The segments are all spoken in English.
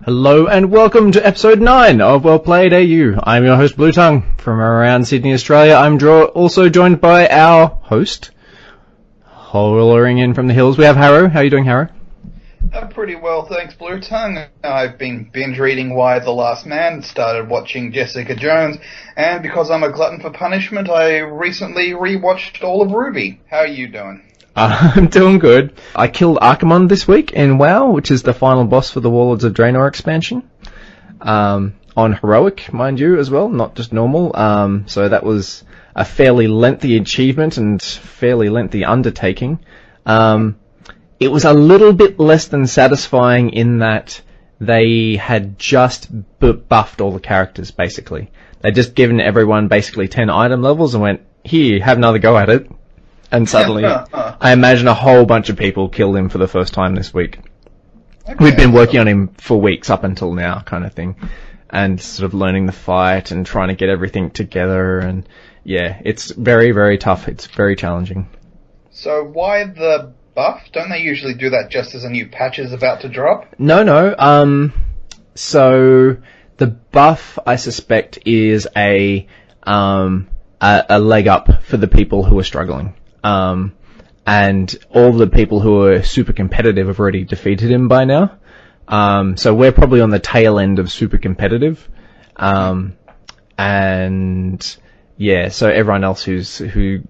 Hello and welcome to episode 9 of Well Played AU. I'm your host Bluetongue from around Sydney, Australia. I'm also joined by our host, hollering in from the hills. We have Harrow. How are you doing, Harrow? Pretty well, thanks, Bluetongue. I've been binge reading Y the Last Man, started watching Jessica Jones, and because I'm a glutton for punishment, I recently rewatched all of Ruby. How are you doing? I'm doing good. I killed Archimon this week in WoW, which is the final boss for the Warlords of Draenor expansion. On heroic, mind you, as well, not just normal. So that was a fairly lengthy achievement and fairly lengthy undertaking. It was a little bit less than satisfying in that they had just buffed all the characters, basically. They'd just given everyone basically 10 item levels and went, here, have another go at it. And suddenly, I imagine a whole bunch of people killed him for the first time this week. Okay, we'd been working on him for weeks up until now, kind of thing. And sort of learning the fight and trying to get everything together. And yeah, it's very, very tough. It's very challenging. So why the buff? Don't they usually do that just as a new patch is about to drop? No. So the buff, I suspect, is a leg up for the people who are struggling. And all the people who are super competitive have already defeated him by now. So we're probably on the tail end of super competitive. And yeah, so everyone else it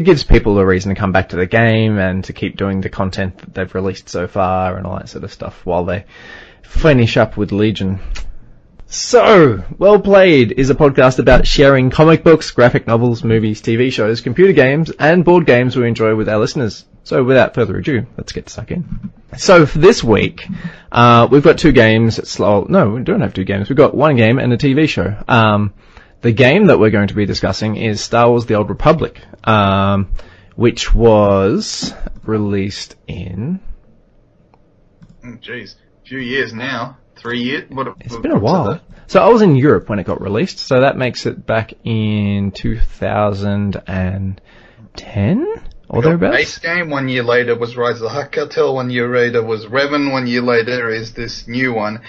gives people a reason to come back to the game and to keep doing the content that they've released so far and all that sort of stuff while they finish up with Legion. So, Well Played is a podcast about sharing comic books, graphic novels, movies, TV shows, computer games, and board games we enjoy with our listeners. So without further ado, let's get stuck in. So for this week, we've got 2 games. No, we don't have 2 games. We've got 1 game and a TV show. The game that we're going to be discussing is Star Wars The Old Republic, which was released in... Jeez, a few years now. 3 years? It's been a while. So I was in Europe when it got released, so that makes it back in 2010 or thereabouts. Base game, 1 year later was Rise of the Hutt Cartel, 1 year later was Revan, 1 year later is this new one.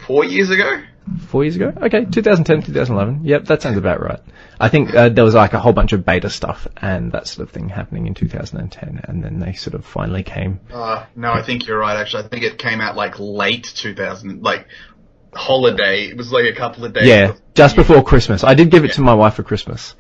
4 years ago? 4 years ago? Okay, 2010, 2011. Yep, that sounds about right. I think there was like a whole bunch of beta stuff and that sort of thing happening in 2010, and then they sort of finally came. No, I think you're right, actually. I think it came out like late 2000, like holiday. It was like a couple of days. Yeah, just before Christmas. I did give it to my wife for Christmas.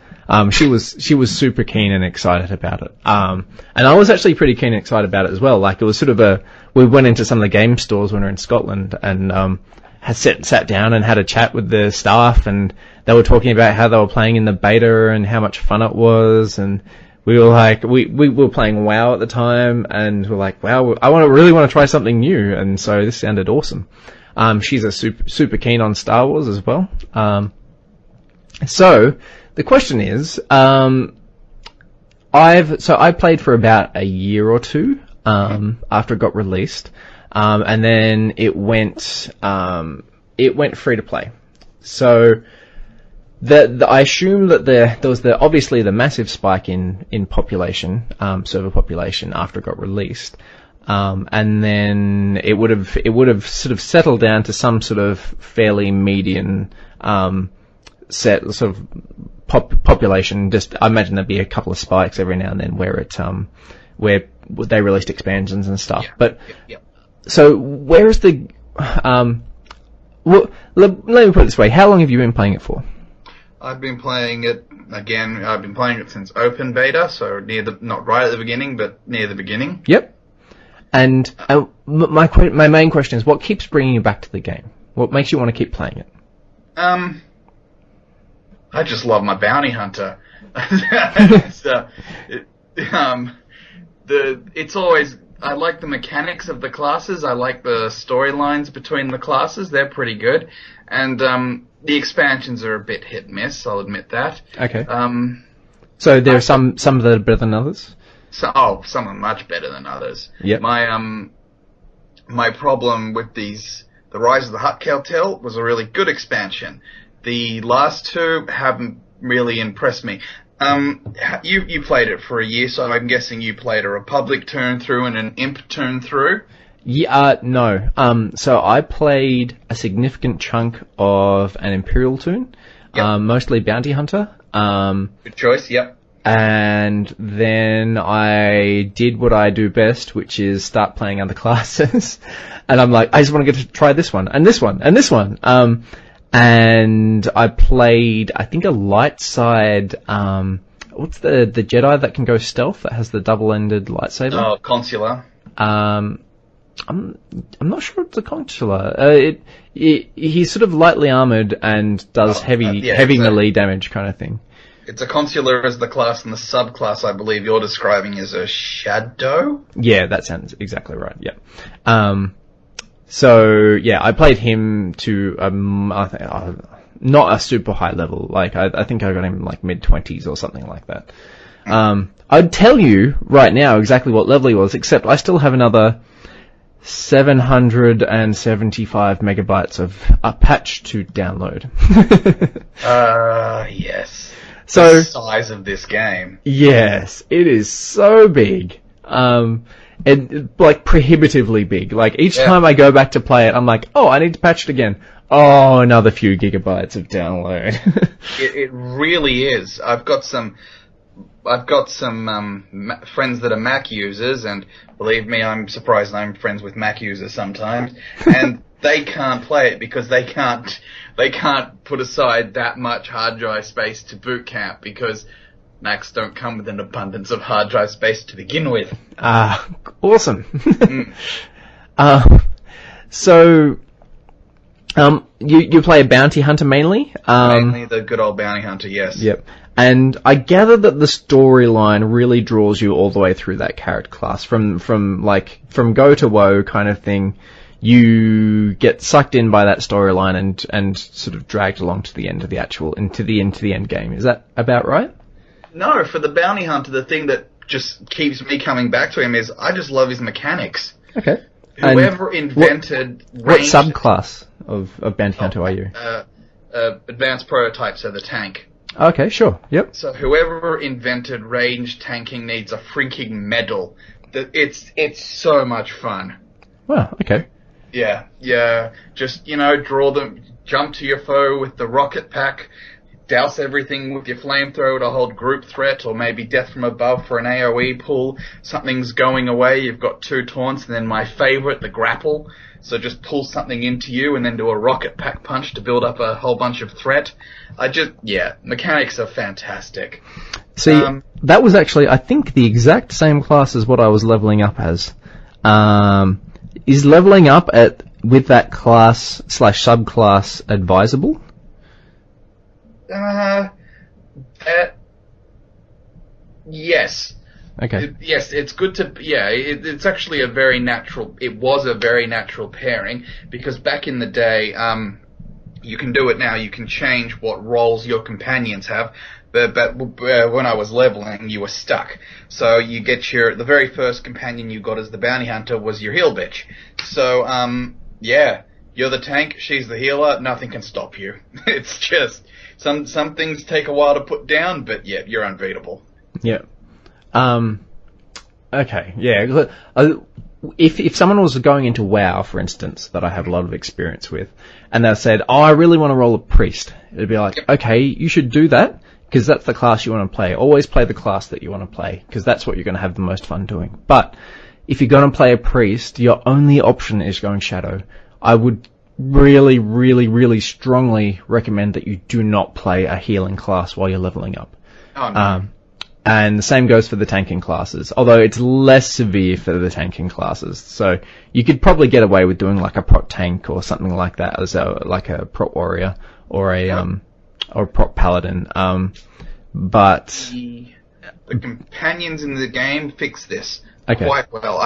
She was super keen and excited about it. And I was actually pretty keen and excited about it as well. Like it was sort of we went into some of the game stores when we were in Scotland and, had sat down and had a chat with the staff, and they were talking about how they were playing in the beta and how much fun it was, and we were like, we were playing WoW at the time, and we're like, wow, I really want to try something new, and so this sounded awesome. She's a super keen on Star Wars as well. So the question is, I played for about a year or 2 after it got released. And then it went free to play. So, I assume that there was obviously the massive spike in population, server population after it got released. And then it would have sort of settled down to some sort of fairly median, sort of population. Just, I imagine there'd be a couple of spikes every now and then where they released expansions and stuff. Yeah. But, so, where is the... let me put it this way. How long have you been playing it for? I've been playing it since open beta, so not right at the beginning, but near the beginning. Yep. And my main question is, what keeps bringing you back to the game? What makes you want to keep playing it? I just love my bounty hunter. It's always... I like the mechanics of the classes. I like the storylines between the classes. They're pretty good. And the expansions are a bit hit and miss, I'll admit that. Okay. So there are some that are better than others? Some are much better than others. Yep. My problem with the Rise of the Hutt Cartel was a really good expansion. The last 2 haven't really impressed me. You played it for a year, so I'm guessing you played a Republic turn through and an Imp turn through. Yeah, no. So I played a significant chunk of an Imperial toon, mostly Bounty Hunter. Good choice, yep. And then I did what I do best, which is start playing other classes. And I'm like, I just want to get to try this one, and this one, and this one. And I played, I think, a light side, what's the Jedi that can go stealth, that has the double-ended lightsaber? Oh, Consular. I'm not sure it's a consular. He's sort of lightly armored and does heavy melee damage kind of thing. It's a consular as the class, and the subclass I believe you're describing is a shadow? Yeah, that sounds exactly right, yeah. So, yeah, I played him to, I think, not a super high level. Like, I think I got him like mid-20s or something like that. I'd tell you right now exactly what level he was, except I still have another 775 megabytes of a patch to download. Yes. So, the size of this game. Yes, it is so big. And like prohibitively big. Like each time I go back to play it, I'm like, oh, I need to patch it again. Oh, another few gigabytes of download. It really is. I've got some friends that are Mac users, and believe me, I'm surprised I'm friends with Mac users sometimes, and they can't play it because they can't put aside that much hard drive space to boot camp, because Macs don't come with an abundance of hard drive space to begin with. Awesome. You play a bounty hunter mainly? Mainly the good old bounty hunter, yes. Yep. And I gather that the storyline really draws you all the way through that character class. From go to woe kind of thing, you get sucked in by that storyline and sort of dragged along to the end of the into the end game. Is that about right? No, for the bounty hunter, the thing that just keeps me coming back to him is I just love his mechanics. Okay. Whoever invented what subclass of bounty hunter are you? Advanced prototype, so the tank. Okay, sure. Yep. So whoever invented ranged tanking needs a freaking medal. It's so much fun. Wow, okay. Yeah. Just, draw them, jump to your foe with the rocket pack, douse everything with your flamethrower to hold group threat, or maybe death from above for an AoE pull. Something's going away, you've got 2 taunts, and then my favorite, the grapple. So just pull something into you and then do a rocket pack punch to build up a whole bunch of threat. Mechanics are fantastic. See, that was actually, I think, the exact same class as what I was leveling up as. Is leveling up with that class / subclass advisable? Yes. Okay. Yes, it's good to, it's actually it was a very natural pairing, because back in the day, you can do it now, you can change what roles your companions have, but when I was leveling, you were stuck. So you get the very first companion you got as the bounty hunter was your heal bitch. So, you're the tank, she's the healer, nothing can stop you. It's just, some things take a while to put down, but yeah, you're unbeatable. Yeah. Okay, yeah. If someone was going into WoW, for instance, that I have a lot of experience with, and they said, oh, I really want to roll a priest, it'd be like, okay, you should do that, because that's the class you want to play. Always play the class that you want to play, because that's what you're going to have the most fun doing. But if you're going to play a priest, your only option is going Shadow. I would really, really, really strongly recommend that you do not play a healing class while you're leveling up. Oh, no. And the same goes for the tanking classes, although it's less severe for the tanking classes. So you could probably get away with doing like a prot tank or something like that, as like a prot warrior or a prot paladin. But the companions in the game fix this quite well.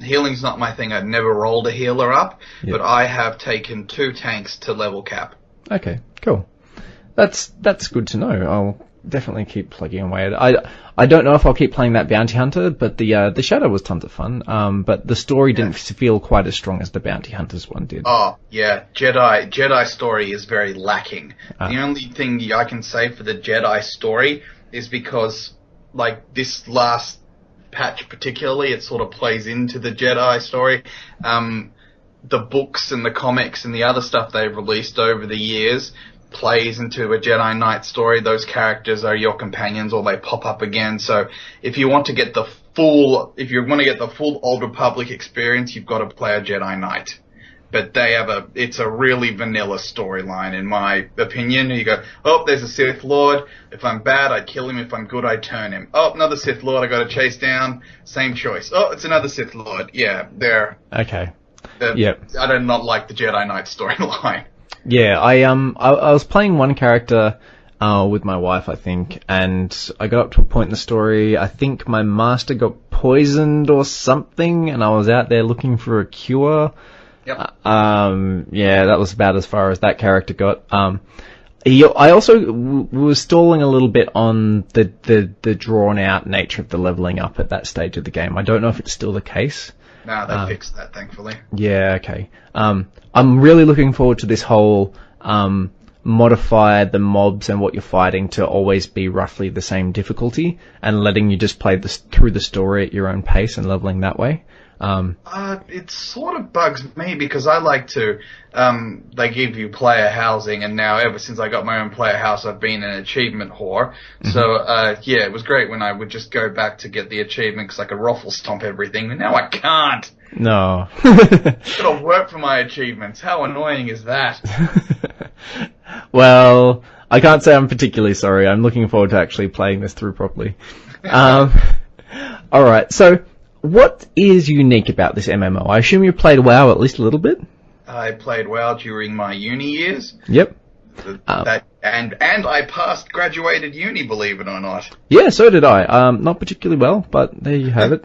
Healing's not my thing. I've never rolled a healer up, but I have taken 2 tanks to level cap. Okay, cool. That's good to know. I'll definitely keep plugging away at it. I don't know if I'll keep playing that bounty hunter, but the Shadow was tons of fun. But the story didn't feel quite as strong as the bounty hunters one did. Oh yeah, Jedi story is very lacking. The only thing I can say for the Jedi story is because like this last patch particularly. It sort of plays into the Jedi story. The books and the comics and the other stuff they've released over the years plays into a Jedi Knight story. Those characters are your companions, or they pop up again. So if you want to get the full Old Republic experience, you've got to play a Jedi Knight. But it's a really vanilla storyline, in my opinion. You go, oh, there's a Sith Lord. If I'm bad, I'd kill him. If I'm good, I'd turn him. Oh, another Sith Lord I got to chase down. Same choice. Oh, it's another Sith Lord. Yeah, there. Okay. Yep. I do not like the Jedi Knight storyline. Yeah, I was playing one character with my wife, I think, and I got up to a point in the story. I think my master got poisoned or something, and I was out there looking for a cure. Yep. Yeah, that was about as far as that character got. I also was stalling a little bit on the drawn out nature of the leveling up at that stage of the game. I don't know if it's still the case. No, they fixed that, thankfully. Yeah, okay. I'm really looking forward to this whole modify the mobs and what you're fighting to always be roughly the same difficulty, and letting you just play through the story at your own pace and leveling that way. It sort of bugs me because I like to, they give you player housing, and now ever since I got my own player house, I've been an achievement whore. Mm-hmm. So, yeah, it was great when I would just go back to get the achievement because I could ruffle stomp everything, and now I can't. No. Gotta work for my achievements. How annoying is that? Well, I can't say I'm particularly sorry. I'm looking forward to actually playing this through properly. Alright, so what is unique about this MMO? I assume you played WoW at least a little bit? I played WoW during my uni years. Yep. And I passed graduated uni, believe it or not. Yeah, so did I. Not particularly well, but there you have it.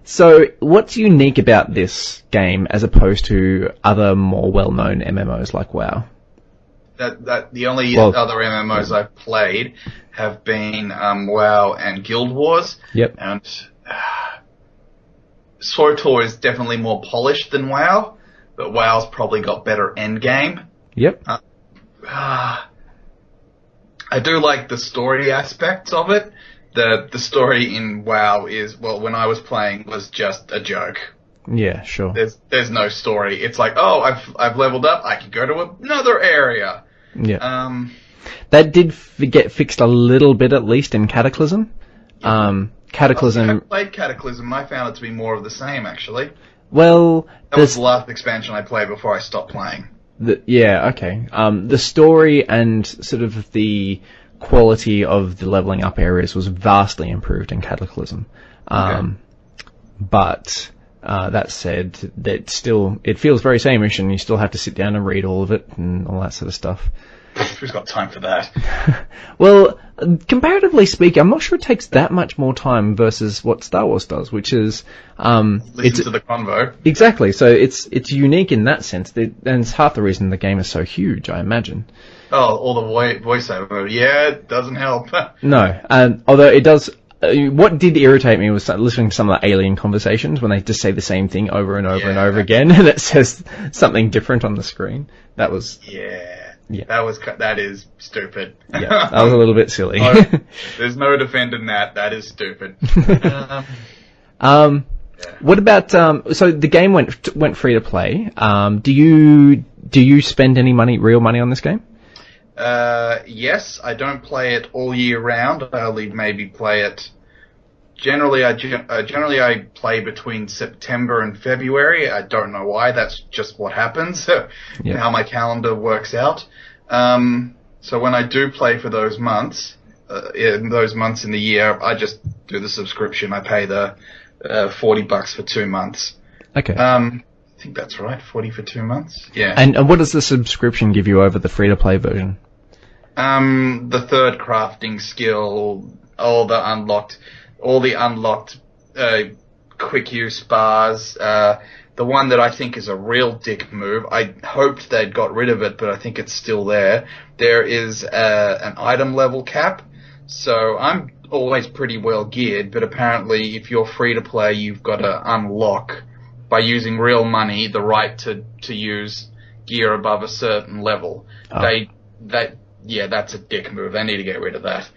So what's unique about this game as opposed to other more well-known MMOs like WoW? The only other MMOs I've played have been WoW and Guild Wars. Yep. And SWTOR is definitely more polished than WoW, but WoW's probably got better endgame. Yep. I do like the story aspects of it. The story in WoW is, well, when I was playing, was just a joke. Yeah, sure. There's no story. It's like, oh, I've leveled up. I can go to another area. Yeah. That did get fixed a little bit, at least, in Cataclysm. Cataclysm. I played Cataclysm. I found it to be more of the same, actually. Well, that was the last expansion I played before I stopped playing. Yeah, okay. The story and sort of the quality of the leveling up areas was vastly improved in Cataclysm. Okay. But that said, it feels very same-ish, and you still have to sit down and read all of it and all that sort of stuff. Who's got time for that? Well, comparatively speaking, I'm not sure it takes that much more time versus what Star Wars does, which is listen to the convo. Exactly. So it's unique in that sense, and it's half the reason the game is so huge, I imagine. Oh, all the voiceover. Yeah, it doesn't help. No, although it does. What did irritate me was listening to some of the alien conversations when they just say the same thing over and over and over again, and it says something different on the screen. That was that is stupid. Yeah, that was a little bit silly. There's no defending that. That is stupid. What about so the game went free to play? Do you spend any real money on this game? Yes, I don't play it all year round. I only maybe play it. Generally, I play between September and February. I don't know why. That's just what happens. How my calendar works out. So when I do play for those months, in the year, I just do the subscription. I pay the $40 for 2 months. Okay. I think that's right. 40 for 2 months. Yeah. And what does the subscription give you over the free-to-play version? The third crafting skill, all the unlocked quick use bars. The one that I think is a real dick move. I hoped they'd got rid of it, but I think it's still there. There is an item level cap. So I'm always pretty well geared, but apparently if you're free to play, you've got to unlock, by using real money, the right to use gear above a certain level. Oh. That's a dick move. They need to get rid of that.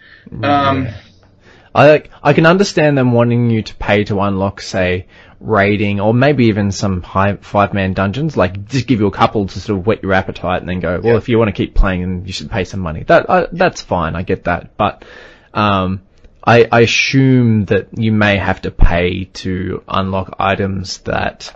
I can understand them wanting you to pay to unlock, say, raiding, or maybe even some high 5-man dungeons, like just give you a couple to sort of whet your appetite and then go, well, if you want to keep playing, then you should pay some money. That's fine, I get that. But I assume that you may have to pay to unlock items that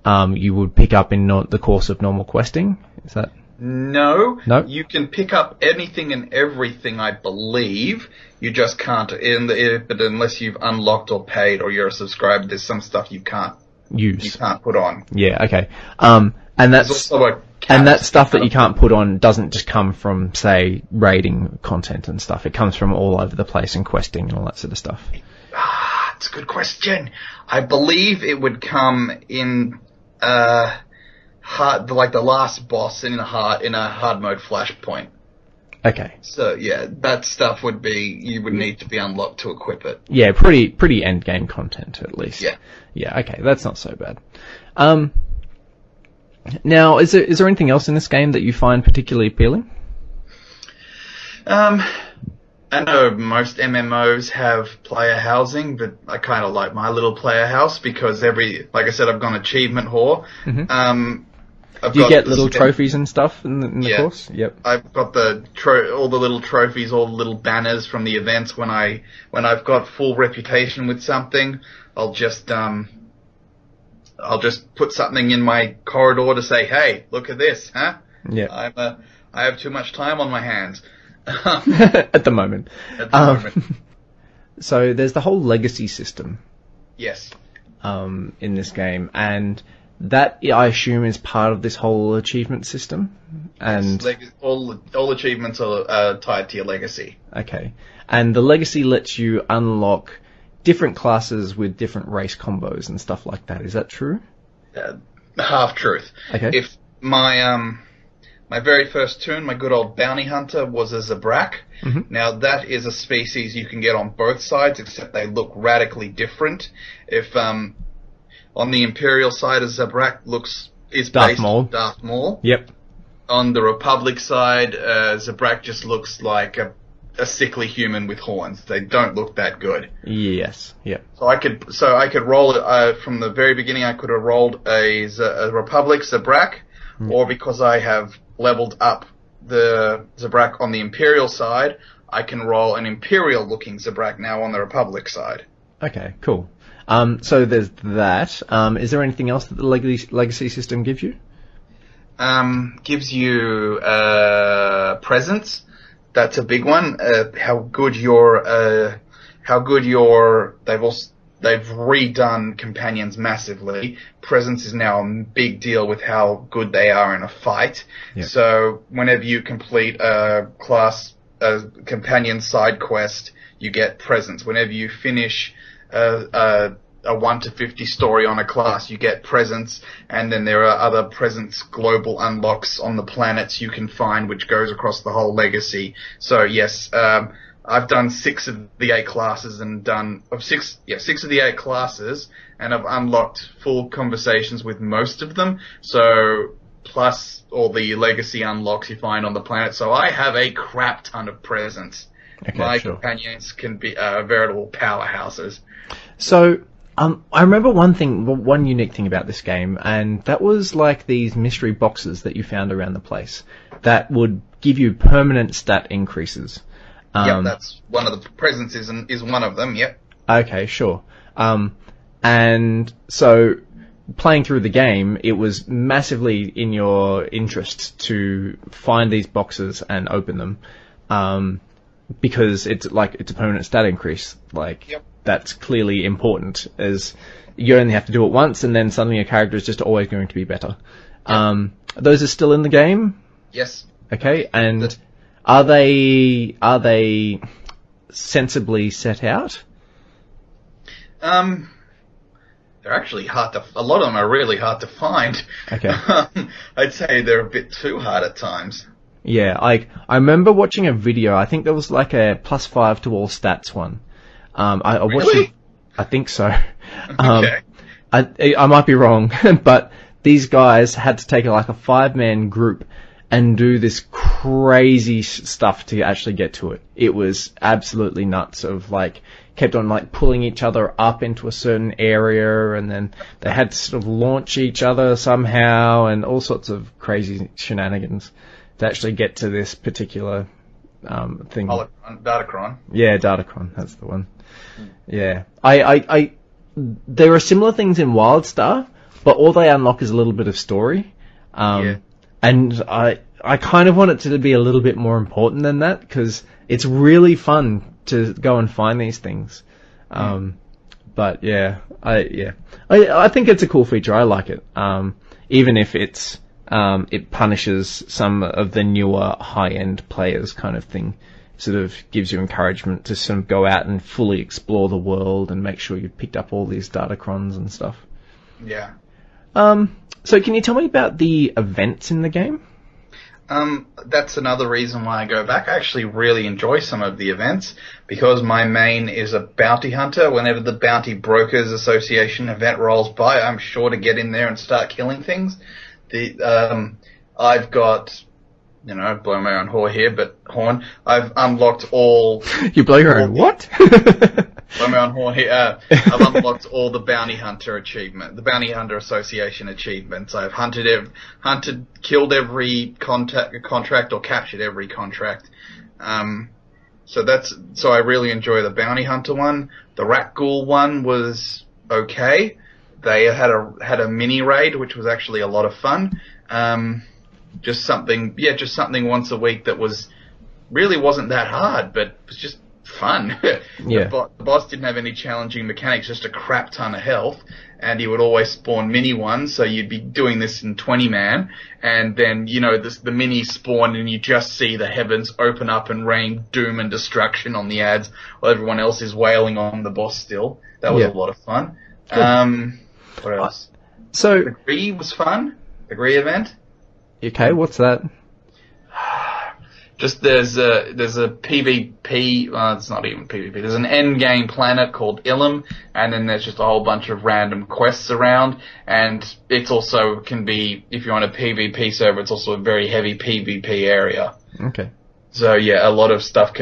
you would pick up in the course of normal questing. Is that? No. No? You can pick up anything and everything, I believe. You just can't, but unless you've unlocked or paid or you're a subscriber, there's some stuff you can't use. You can't put on. Yeah, okay. And that stuff that you can't put on doesn't just come from, say, raiding content and stuff. It comes from all over the place and questing and all that sort of stuff. It's a good question. I believe it would come in like the last boss in a hard mode flashpoint. Okay. So yeah, that stuff you would need to be unlocked to equip it. Yeah, pretty end game content at least. Yeah. Yeah, okay, that's not so bad. Now, is there anything else in this game that you find particularly appealing? I know most MMOs have player housing, but I kind of like my little player house because like I said, I've gone achievement whore. Mm-hmm. Do you get little trophies and stuff in the course? Yep. I've got all the little trophies, all the little banners from the events. When I've got full reputation with something, I'll just put something in my corridor to say, "Hey, look at this, huh?" Yeah. I have too much time on my hands. At the moment. So there's the whole legacy system. Yes. In this game, and that, I assume, is part of this whole achievement system. And yes, all achievements are tied to your legacy. Okay. And the legacy lets you unlock different classes with different race combos and stuff like that. Is that true? Half truth. Okay. If my very first toon, my good old bounty hunter, was a Zabrak. Mm-hmm. Now that is a species you can get on both sides, except they look radically different. If on the Imperial side, a Zabrak is Darth based on Darth Maul. Yep. On the Republic side, Zabrak just looks like a sickly human with horns. They don't look that good. Yes. Yep. So I could roll it from the very beginning. I could have rolled a Republic Zabrak, or because I have leveled up the Zabrak on the Imperial side, I can roll an Imperial-looking Zabrak now on the Republic side. Okay. Cool. So there's that. Is there anything else that the legacy system gives you? Gives you presence. That's a big one. They've redone companions massively. Presence is now a big deal with how good they are in a fight. Yep. So whenever you complete a companion side quest, you get presence. Whenever you finish a 1 to 50 story on a class, you get presence, and then there are other presence global unlocks on the planets you can find, which goes across the whole legacy. So yes, I've done 6 of the 8 classes and six of the 8 classes, and I've unlocked full conversations with most of them. So plus all the legacy unlocks you find on the planet. So I have a crap ton of presence. Okay, My sure. companions can be veritable powerhouses. So, I remember one unique thing about this game, and that was like these mystery boxes that you found around the place that would give you permanent stat increases. Yep, that's one of the presents is one of them. Yep. Okay, sure. And so playing through the game, it was massively in your interest to find these boxes and open them, because it's a permanent stat increase. Yep. That's clearly important, as you only have to do it once, and then suddenly your character is just always going to be better. Yep. Those are still in the game? Yes. Okay, and are they sensibly set out? They're actually a lot of them are really hard to find. Okay. I'd say they're a bit too hard at times. Yeah, I remember watching a video. I think there was like a +5 to all stats one. I watched Really? it, I think so. Okay. I might be wrong, but these guys had to take like a 5-man group and do this crazy stuff to actually get to it. It was absolutely nuts, of like kept on like pulling each other up into a certain area, and then they had to sort of launch each other somehow, and all sorts of crazy shenanigans to actually get to this particular thing. Datacron. Yeah, Datacron, that's the one. Yeah. I there are similar things in WildStar, but all they unlock is a little bit of story. And I kind of want it to be a little bit more important than that, because it's really fun to go and find these things. But yeah, I think it's a cool feature. I like it. Even if it punishes some of the newer high-end players kind of thing. Sort of gives you encouragement to sort of go out and fully explore the world and make sure you've picked up all these Datacrons and stuff. Yeah. So can you tell me about the events in the game? That's another reason why I go back. I actually really enjoy some of the events, because my main is a bounty hunter. Whenever the Bounty Brokers Association event rolls by, I'm sure to get in there and start killing things. I've got, blow my own horn. I've unlocked all... You blow your own what? Blow my own horn here. I've unlocked all the Bounty Hunter the Bounty Hunter Association achievements. I've killed every contract or captured every contract. So I really enjoy the Bounty Hunter one. The Rat Ghoul one was okay. They had a mini raid, which was actually a lot of fun. Just something once a week that wasn't that hard, but was just fun. Yeah. The boss didn't have any challenging mechanics, just a crap ton of health, and he would always spawn mini ones, so you'd be doing this in 20-man, and then, the minis spawn and you just see the heavens open up and rain doom and destruction on the ads while everyone else is wailing on the boss still. That was a lot of fun. What else? So the Gree was fun. The Gree event. Okay, what's that? Just there's a PvP. Well, it's not even PvP. There's an end game planet called Ilum, and then there's just a whole bunch of random quests around. And it's also can be, if you're on a PvP server, it's also a very heavy PvP area. Okay. So yeah, a lot of stuff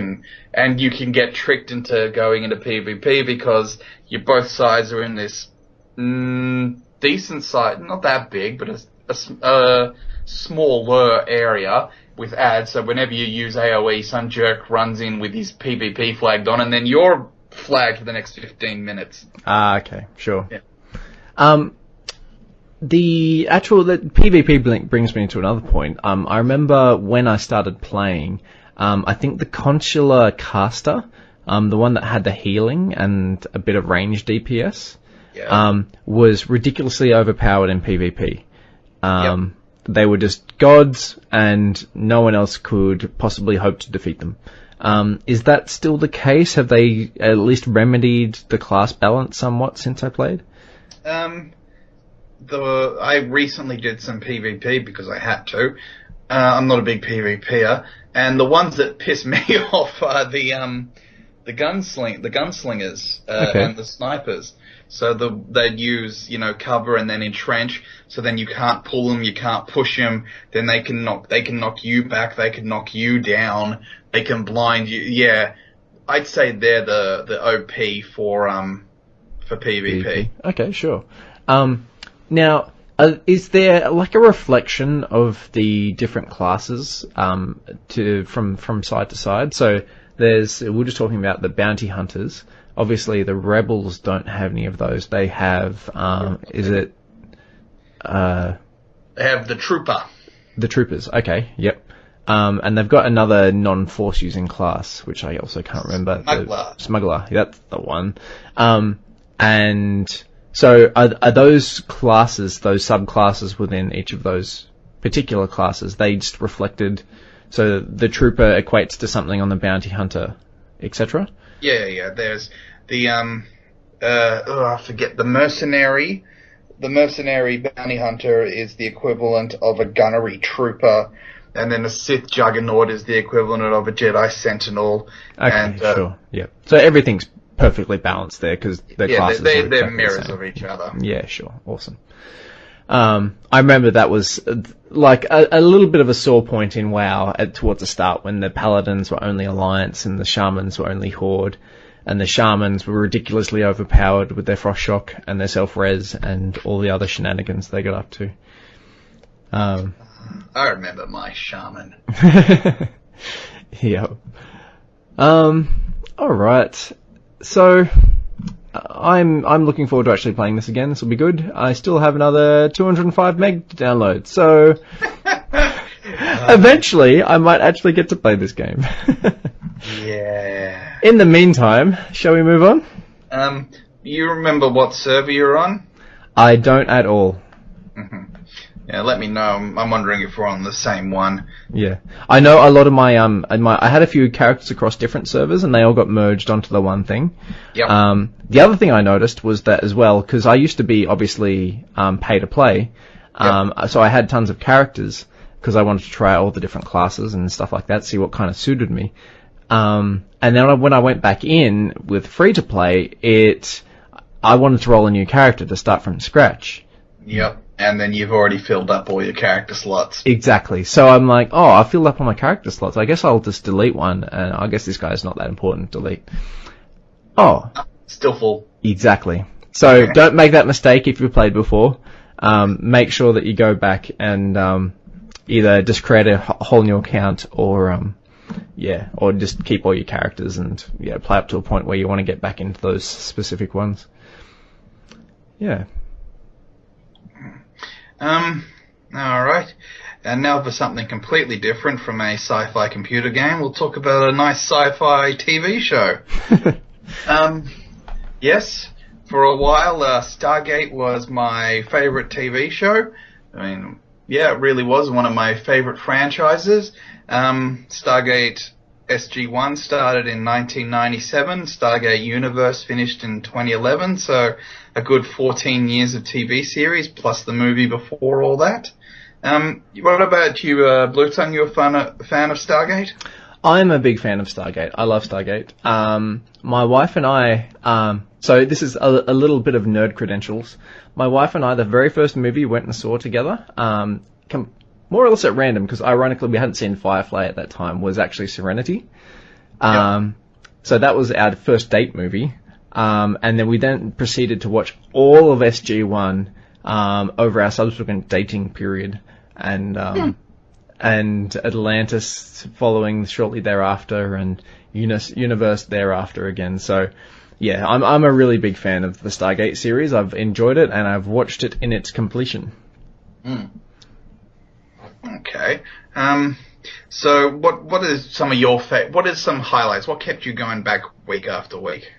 and you can get tricked into going into PvP because both sides are in this decent size, not that big, but a smaller area with ads. So whenever you use AoE, some jerk runs in with his PvP flagged on, and then you're flagged for the next 15 minutes. Okay, sure. Yeah. The PvP brings me to another point. I remember when I started playing, I think the Consular Caster, the one that had the healing and a bit of range DPS, was ridiculously overpowered in PvP. They were just gods, and no one else could possibly hope to defeat them. Is that still the case? Have they at least remedied the class balance somewhat since I played? I recently did some PvP because I had to. I'm not a big PvPer, and the ones that piss me off are the gunslingers and the snipers. So they'd use cover and then entrench. So then you can't pull them, you can't push them. Then they can knock you back. They can knock you down. They can blind you. Yeah, I'd say they're the OP for PvP. Okay, sure. Now, is there like a reflection of the different classes from side to side? So we're just talking about the bounty hunters. Obviously, the rebels don't have any of those. They have, they have the trooper. The troopers, okay, yep. And they've got another non-force using class, which I also can't remember. Smuggler, that's the one. And so are those classes, those subclasses within each of those particular classes, they just reflected, so the trooper equates to something on the bounty hunter, etc.? Yeah. There's the I forget, the mercenary. The mercenary bounty hunter is the equivalent of a gunnery trooper, and then a Sith juggernaut is the equivalent of a Jedi sentinel. Okay, sure. Yeah. So everything's perfectly balanced there because the classes they're exactly mirrors the of each other. Yeah, sure. Awesome. I remember that was like a little bit of a sore point in WoW towards the start when the paladins were only Alliance and the shamans were only Horde. and the shamans were ridiculously overpowered with their frost shock and their self-res and all the other shenanigans they got up to. I remember my shaman. Yeah. Alright. So, I'm looking forward to actually playing this again. This will be good. I still have another 205 meg to download, so eventually I might actually get to play this game. Yeah. In the meantime, shall we move on? You remember what server you're on? I don't at all. Mm-hmm. Yeah, let me know. I'm wondering if we're on the same one. Yeah. I know a lot of my I had a few characters across different servers and they all got merged onto the one thing. Yep. The other thing I noticed was that as well, because I used to be obviously pay to play, so I had tons of characters because I wanted to try all the different classes and stuff like that, see what kind of suited me. And then when I went back in with free to play, I wanted to roll a new character to start from scratch. Yep. And then you've already filled up all your character slots. Exactly. So I'm like, I filled up all my character slots. I guess I'll just delete one, and I guess this guy's not that important. Delete. Oh. Still full. Exactly. So don't make that mistake if you've played before. Make sure that you go back and either just create a whole new account or just keep all your characters and play up to a point where you want to get back into those specific ones. Yeah. Alright. And now for something completely different from a sci-fi computer game, we'll talk about a nice sci-fi TV show. Yes, for a while, Stargate was my favorite TV show. I mean, yeah, it really was one of my favorite franchises. Stargate SG-1 started in 1997. Stargate Universe finished in 2011, so a good 14 years of TV series, plus the movie before all that. What about you, Bluetongue? You a fan of Stargate? I'm a big fan of Stargate. I love Stargate. My wife and I, so this is a little bit of nerd credentials. My wife and I, the very first movie we went and saw together, more or less at random, because ironically we hadn't seen Firefly at that time, was actually Serenity. So that was our first date movie. And then we then proceeded to watch all of SG-1 over our subsequent dating period, and Atlantis following shortly thereafter, and Universe thereafter again. So yeah, I'm a really big fan of the Stargate series. I've enjoyed it, and I've watched it in its completion. Okay. So what is some of your what is some highlights? What kept you going back week after week?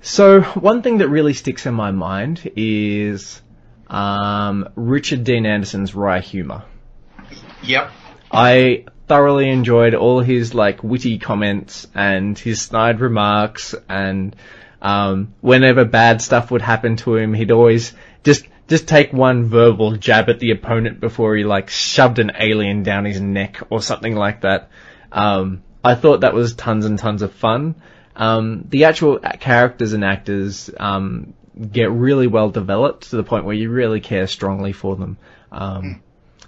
So one thing that really sticks in my mind is Richard Dean Anderson's wry humor. Yep. I thoroughly enjoyed all his witty comments and his snide remarks, and whenever bad stuff would happen to him, he'd always just take one verbal jab at the opponent before he shoved an alien down his neck or something like that. I thought that was tons and tons of fun. The actual characters and actors get really well developed to the point where you really care strongly for them.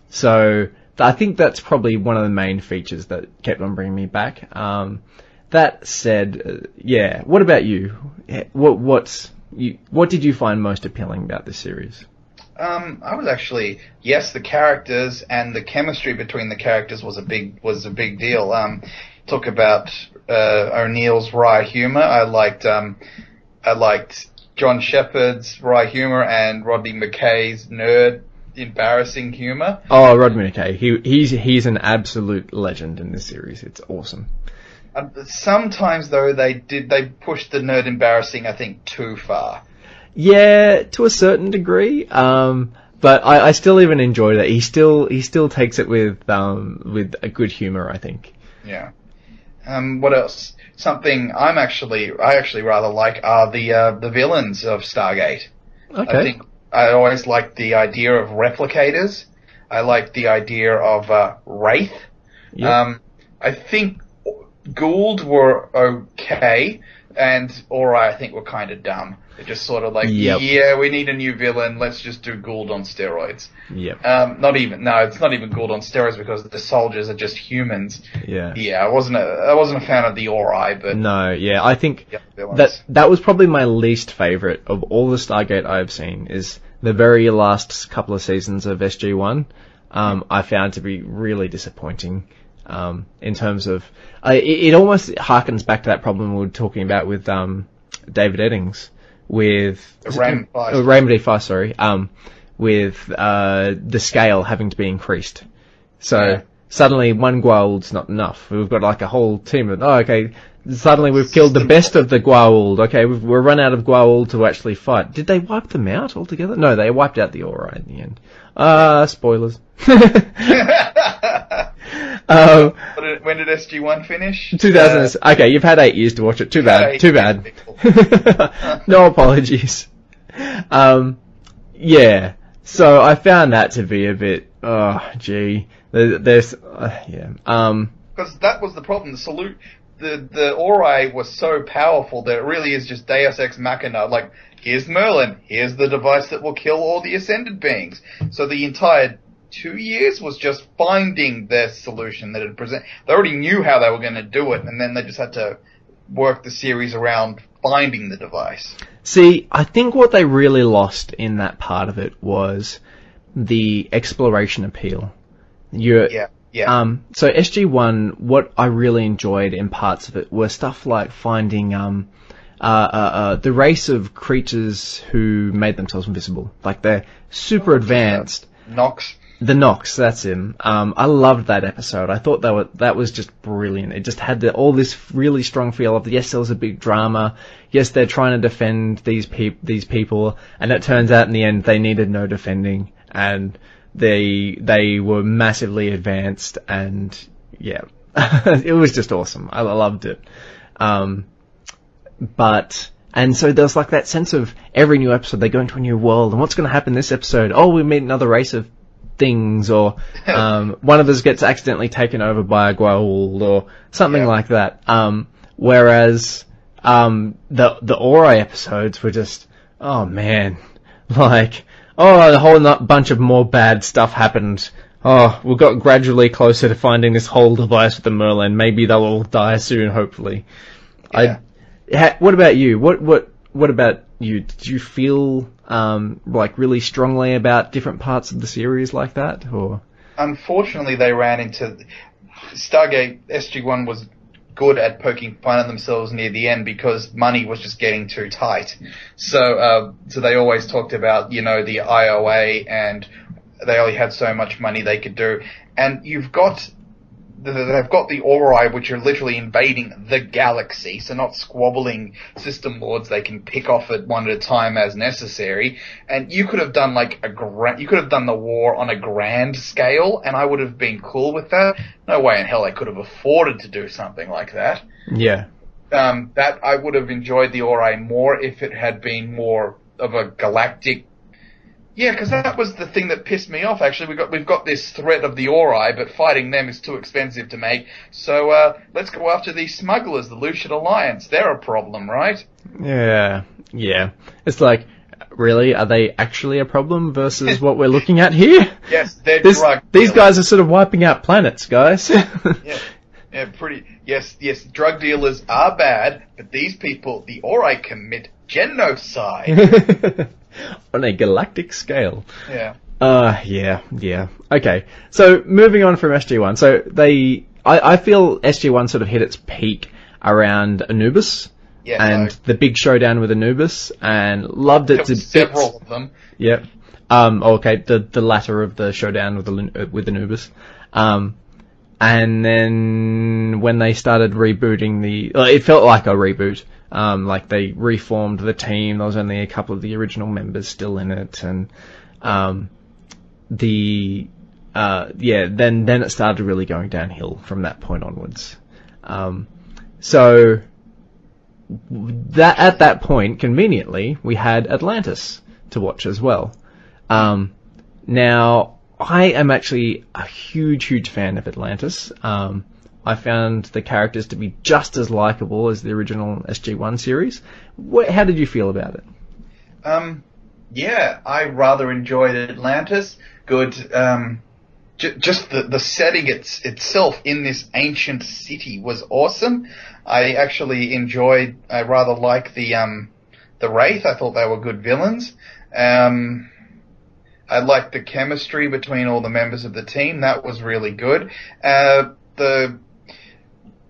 So I think that's probably one of the main features that kept on bringing me back. That said, what about you? What did you find most appealing about this series? I was actually, the characters and the chemistry between the characters was a big deal. Talk about O'Neill's wry humor. I liked John Shepard's wry humor and Rodney McKay's nerd, embarrassing humor. Oh, Rodney McKay, he's an absolute legend in this series. It's awesome. Sometimes though they pushed the nerd embarrassing, I think, too far. Yeah, to a certain degree. But I still even enjoyed it. He still takes it with a good humor, I think. Yeah. What else? Something I actually rather like are the villains of Stargate. Okay. I think I always liked the idea of replicators. I liked the idea of Wraith. Yep. I think Gould were okay, and Ori I think were kind of dumb. They're just sort of like, yeah, we need a new villain, let's just do Gould on steroids. Yep. It's not even Gould on steroids because the soldiers are just humans. Yeah. Yeah, I wasn't a fan of the Ori, but... No, yeah, I think that was probably my least favourite of all the Stargate I've seen, is the very last couple of seasons of SG-1. I found to be really disappointing. In terms of, it almost harkens back to that problem we were talking about with David Eddings, with Raymond D. Feist, sorry, with the scale having to be increased. So suddenly one Goa'uld not enough. We've got like a whole team of, suddenly we've killed the best of the Goa'uld. Okay, we're run out of Goa'uld to actually fight. Did they wipe them out altogether? No, they wiped out the Ori in the end. Spoilers. When did SG-1 finish? 2000. Okay, you've had 8 years to watch it. Too bad. No apologies. Yeah. So I found that to be a bit. There's. Because that was the problem. The Ori was so powerful that it really is just Deus Ex Machina. Like, here's Merlin. Here's the device that will kill all the ascended beings. So the entire 2 years was just finding their solution that it present. They already knew how they were going to do it, and then they just had to work the series around finding the device. See, I think what they really lost in that part of it was the exploration appeal. Yeah. So SG-1, what I really enjoyed in parts of it were stuff like finding the race of creatures who made themselves invisible. Like, they're super advanced. Nox. The Nox, that's him. I loved that episode. I thought that was just brilliant. It just had all this really strong feel of, yes, there was a big drama. Yes, they're trying to defend these people, and it turns out in the end they needed no defending, and they were massively advanced, and yeah, it was just awesome. I loved it. And so there's like that sense of every new episode they go into a new world, and what's going to happen this episode? Oh, we meet another race of things, or one of us gets accidentally taken over by a Goa'uld, or something like that. Whereas the Ori episodes were just, oh man, like, a whole bunch of more bad stuff happened. Oh, we got gradually closer to finding this whole device with the Merlin. Maybe they'll all die soon, hopefully. Yeah. What about you? What about you? Did you feel like really strongly about different parts of the series like that, or? Unfortunately, they ran into Stargate. SG-1 was good at poking fun at themselves near the end because money was just getting too tight. So they always talked about, the IOA, and they only had so much money they could do. And they've got the Ori, which are literally invading the galaxy, so not squabbling system lords they can pick off at one at a time as necessary. And you could have done you could have done the war on a grand scale, and I would have been cool with that. No way in hell I could have afforded to do something like that. Yeah. That I would have enjoyed the Ori more if it had been more of a galactic. Yeah, because that was the thing that pissed me off, actually. We've got this threat of the Ori, but fighting them is too expensive to make. So, let's go after these smugglers, the Lucian Alliance. They're a problem, right? Yeah. It's like, really? Are they actually a problem versus what we're looking at here? Yes, they're drug These guys are sort of wiping out planets, guys. Yeah, yes, drug dealers are bad, but these people, the Ori, commit genocide. On a galactic scale. Yeah. Yeah. Okay. So, moving on from SG-1. So, I feel SG-1 sort of hit its peak around Anubis. Yes, and the big showdown with Anubis, and loved it to bits. Several of them. Yep. Okay, the latter of the showdown with Anubis. And then when they started rebooting it felt like a reboot. Like they reformed the team. There was only a couple of the original members still in it, and then it started really going downhill from that point onwards. So that at that point, conveniently, we had Atlantis to watch as well. Now, I am actually a huge fan of Atlantis. I found the characters to be just as likable as the original SG-1 series. How did you feel about it? Yeah, I rather enjoyed Atlantis. Good. Just the setting itself in this ancient city was awesome. I actually I rather like the Wraith. I thought they were good villains. I liked the chemistry between all the members of the team. That was really good.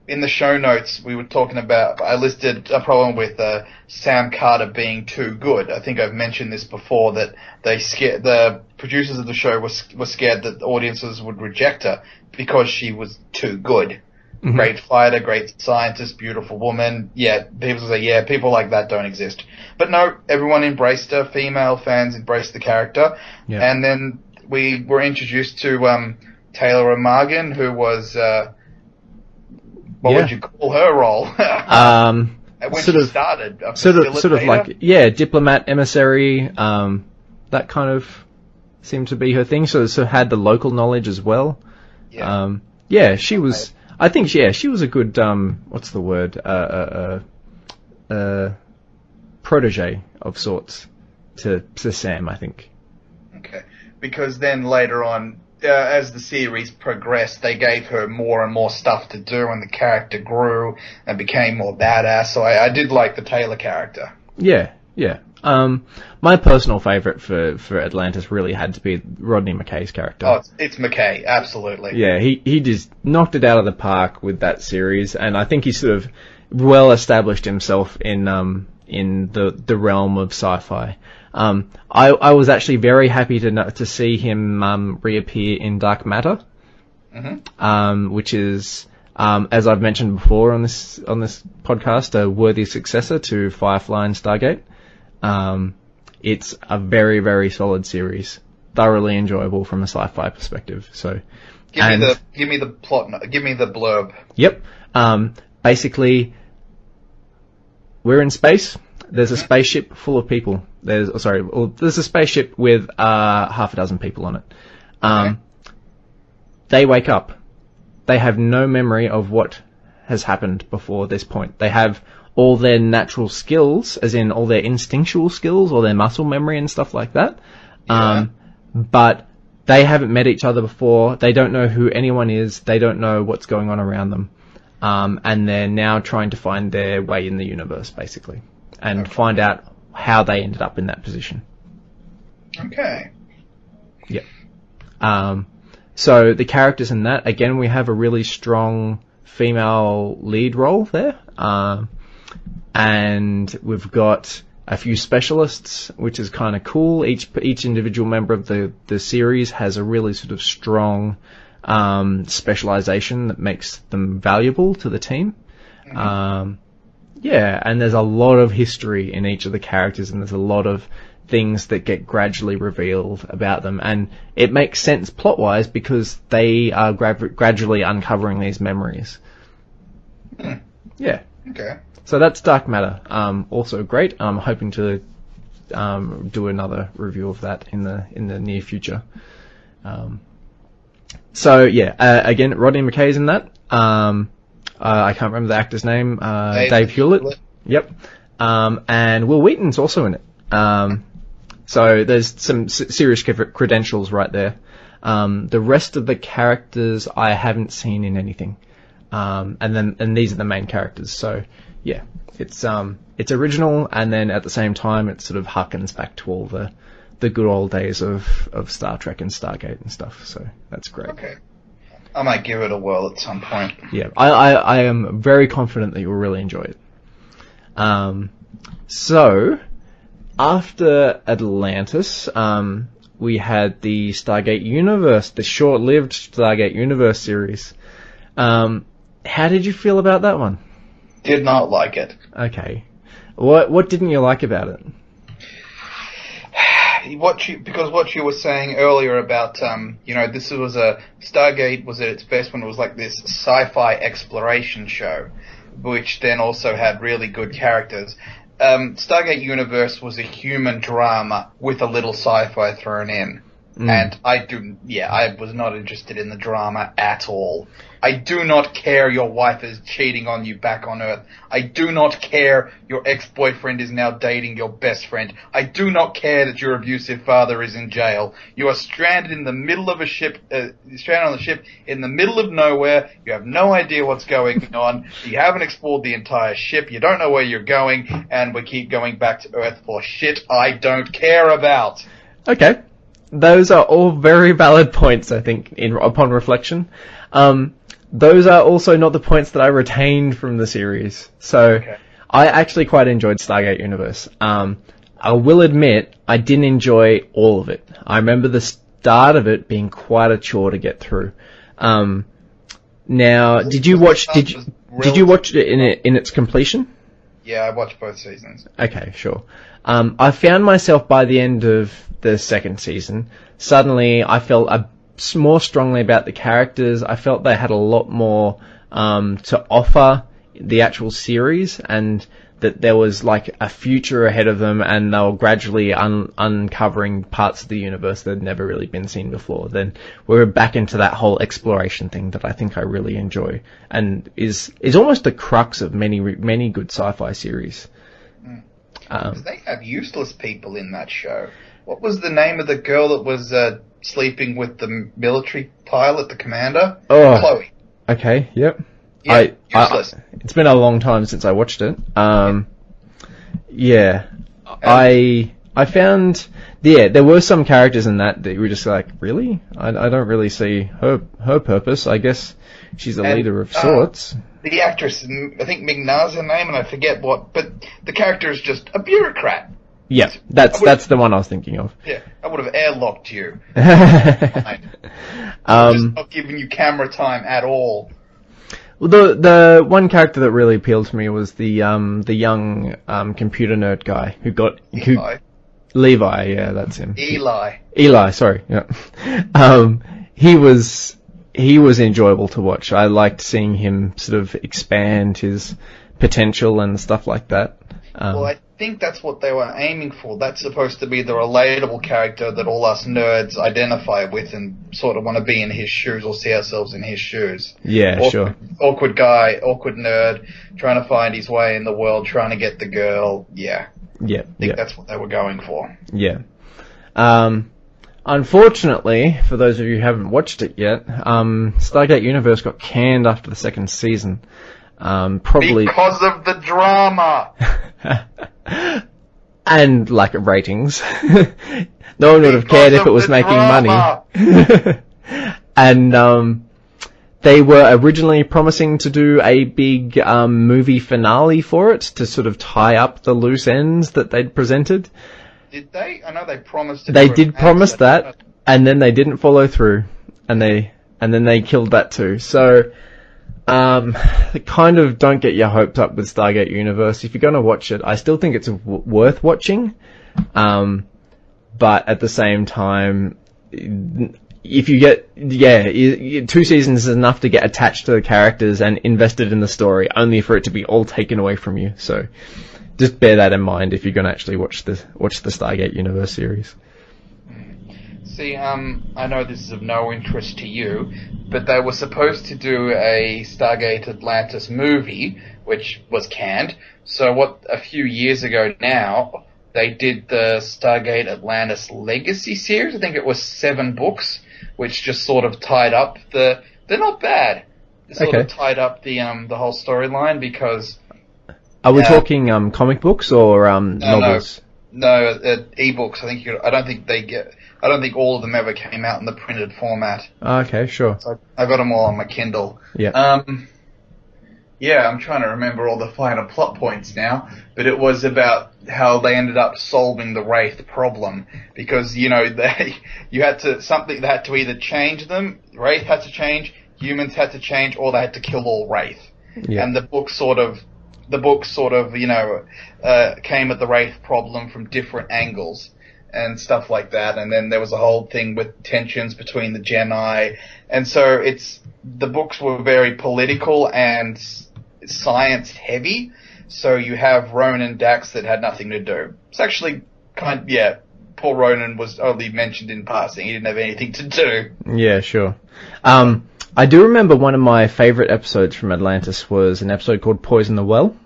In the show notes, we were talking about, I listed a problem with Sam Carter being too good. I think I've mentioned this before, that the producers of the show were scared that audiences would reject her because she was too good. Mm-hmm. Great fighter, great scientist, beautiful woman. Yeah, people say, yeah, people like that don't exist. But no, everyone embraced her. Female fans embraced the character. Yeah. And then we were introduced to Taylor O'Margan, who was... What would you call her role? When she started. Sort of like, diplomat, emissary, that kind of seemed to be her thing. So had the local knowledge as well. Yeah. She was, I think, she was a good, what's the word? Protege of sorts to Sam, I think. Okay. Because then later on, as the series progressed, they gave her more and more stuff to do, and the character grew and became more badass. So I did like the Taylor character. Yeah. My personal favourite for Atlantis really had to be Rodney McKay's character. Oh, it's McKay, absolutely. Yeah, he just knocked it out of the park with that series, and I think he sort of well established himself in the realm of sci-fi. I was actually very happy to see him reappear in Dark Matter, which is, as I've mentioned before on this podcast, a worthy successor to Firefly and Stargate. It's a very, very solid series, thoroughly enjoyable from a sci-fi perspective. So, give me the plot, give me the blurb. Yep. Basically, we're in space. There's a spaceship full of people. There's a spaceship with half a dozen people on it. They wake up. They have no memory of what has happened before this point. They have all their natural skills, as in all their instinctual skills, or their muscle memory and stuff like that. Yeah. But they haven't met each other before. They don't know who anyone is. They don't know what's going on around them. And they're now trying to find their way in the universe, basically. And find out how they ended up in that position. Okay. Yep. So the characters in that, again, we have a really strong female lead role there. And we've got a few specialists, which is kind of cool. Each individual member of the series has a really sort of strong specialization that makes them valuable to the team. Mm-hmm. And there's a lot of history in each of the characters, and there's a lot of things that get gradually revealed about them. And it makes sense plot-wise because they are gradually uncovering these memories. Yeah. Okay. So that's Dark Matter. Also great. I'm hoping to do another review of that in the near future. Again, Rodney McKay's in that. I can't remember the actor's name. Dave Hewlett. Yep. And Will Wheaton's also in it. So there's some serious credentials right there. The rest of the characters I haven't seen in anything. And these are the main characters. So yeah, it's original, and then at the same time it sort of harkens back to all the good old days of Star Trek and Stargate and stuff. So that's great. Okay. I might give it a whirl at some point. Yeah, I am very confident that you'll really enjoy it. So, after Atlantis, we had the Stargate Universe, the short-lived Stargate Universe series. How did you feel about that one? Did not like it. Okay. What didn't you like about it? Because what you were saying earlier about, this was Stargate was at its best when it was like this sci-fi exploration show, which then also had really good characters. Stargate Universe was a human drama with a little sci-fi thrown in. And I was not interested in the drama at all. I do not care your wife is cheating on you back on Earth. I do not care your ex-boyfriend is now dating your best friend. I do not care that your abusive father is in jail. You are stranded in the middle of a ship, stranded on the ship in the middle of nowhere. You have no idea what's going on. You haven't explored the entire ship. You don't know where you're going, and we keep going back to Earth for shit I don't care about. Okay. Those are all very valid points, I think, upon reflection. Those are also not the points that I retained from the series. So, I actually quite enjoyed Stargate Universe. I will admit, I didn't enjoy all of it. I remember the start of it being quite a chore to get through. Now, did you watch it in its completion? Yeah, I watched both seasons. Okay, sure. I found myself by the end of the second season, suddenly I felt more strongly about the characters. I felt they had a lot more to offer the actual series, and that there was like a future ahead of them, and they were gradually uncovering parts of the universe that had never really been seen before. Then we're back into that whole exploration thing that I think I really enjoy, and is almost the crux of many good sci-fi series. They have useless people in that show. What was the name of the girl that was sleeping with the military pilot, the commander? Oh, Chloe. Okay, yep. Yeah, useless. It's been a long time since I watched it. I found, there were some characters in that you were just like, really? I don't really see her purpose. I guess she's a leader of sorts. The actress, I think Migna's her name, and I forget what, but the character is just a bureaucrat. Yeah, that's the one I was thinking of. Yeah, I would have airlocked you. Just not giving you camera time at all. Well, the one character that really appealed to me was the young computer nerd guy Levi, yeah, that's him. Eli, sorry. Yeah. He was enjoyable to watch. I liked seeing him sort of expand his potential and stuff like that. Well, I think that's what they were aiming for. That's supposed to be the relatable character that all us nerds identify with and sort of want to be in his shoes or see ourselves in his shoes. Yeah, sure. Awkward guy, awkward nerd, trying to find his way in the world, trying to get the girl. Yeah. Yeah. I think that's what they were going for. Yeah. Unfortunately, for those of you who haven't watched it yet, Stargate Universe got canned after the second season. Probably because of the drama and lack of ratings. No one would have cared if it was making money. And they were originally promising to do a big movie finale for it to sort of tie up the loose ends that they'd presented. Did they? I know they promised. They did promise that, and then they didn't follow through, and then they killed that too. So. Kind of don't get your hopes up with Stargate Universe. If you're going to watch it, I still think it's worth watching. But at the same time, if you get, 2 seasons is enough to get attached to the characters and invested in the story, only for it to be all taken away from you. So, just bear that in mind if you're going to actually watch the Stargate Universe series. See, I know this is of no interest to you, but they were supposed to do a Stargate Atlantis movie, which was canned. So a few years ago now, they did the Stargate Atlantis Legacy series. I think it was 7 books, which just sort of tied up they're not bad. They sort of tied up the whole storyline because... Are we talking, comic books or, novels? No, ebooks. I don't think all of them ever came out in the printed format. Okay, sure. So I got them all on my Kindle. Yeah. I'm trying to remember all the final plot points now, but it was about how they ended up solving the Wraith problem because you had to either change them, Wraith had to change, humans had to change, or they had to kill all Wraith. Yeah. And the book sort of came at the Wraith problem from different angles and stuff like that. And then there was a whole thing with tensions between the Jedi. And so the books were very political and science heavy. So you have Ronan and Dax that had nothing to do. It's actually Paul Ronan was only mentioned in passing. He didn't have anything to do. Yeah, sure. I do remember one of my favourite episodes from Atlantis was an episode called Poison the Well.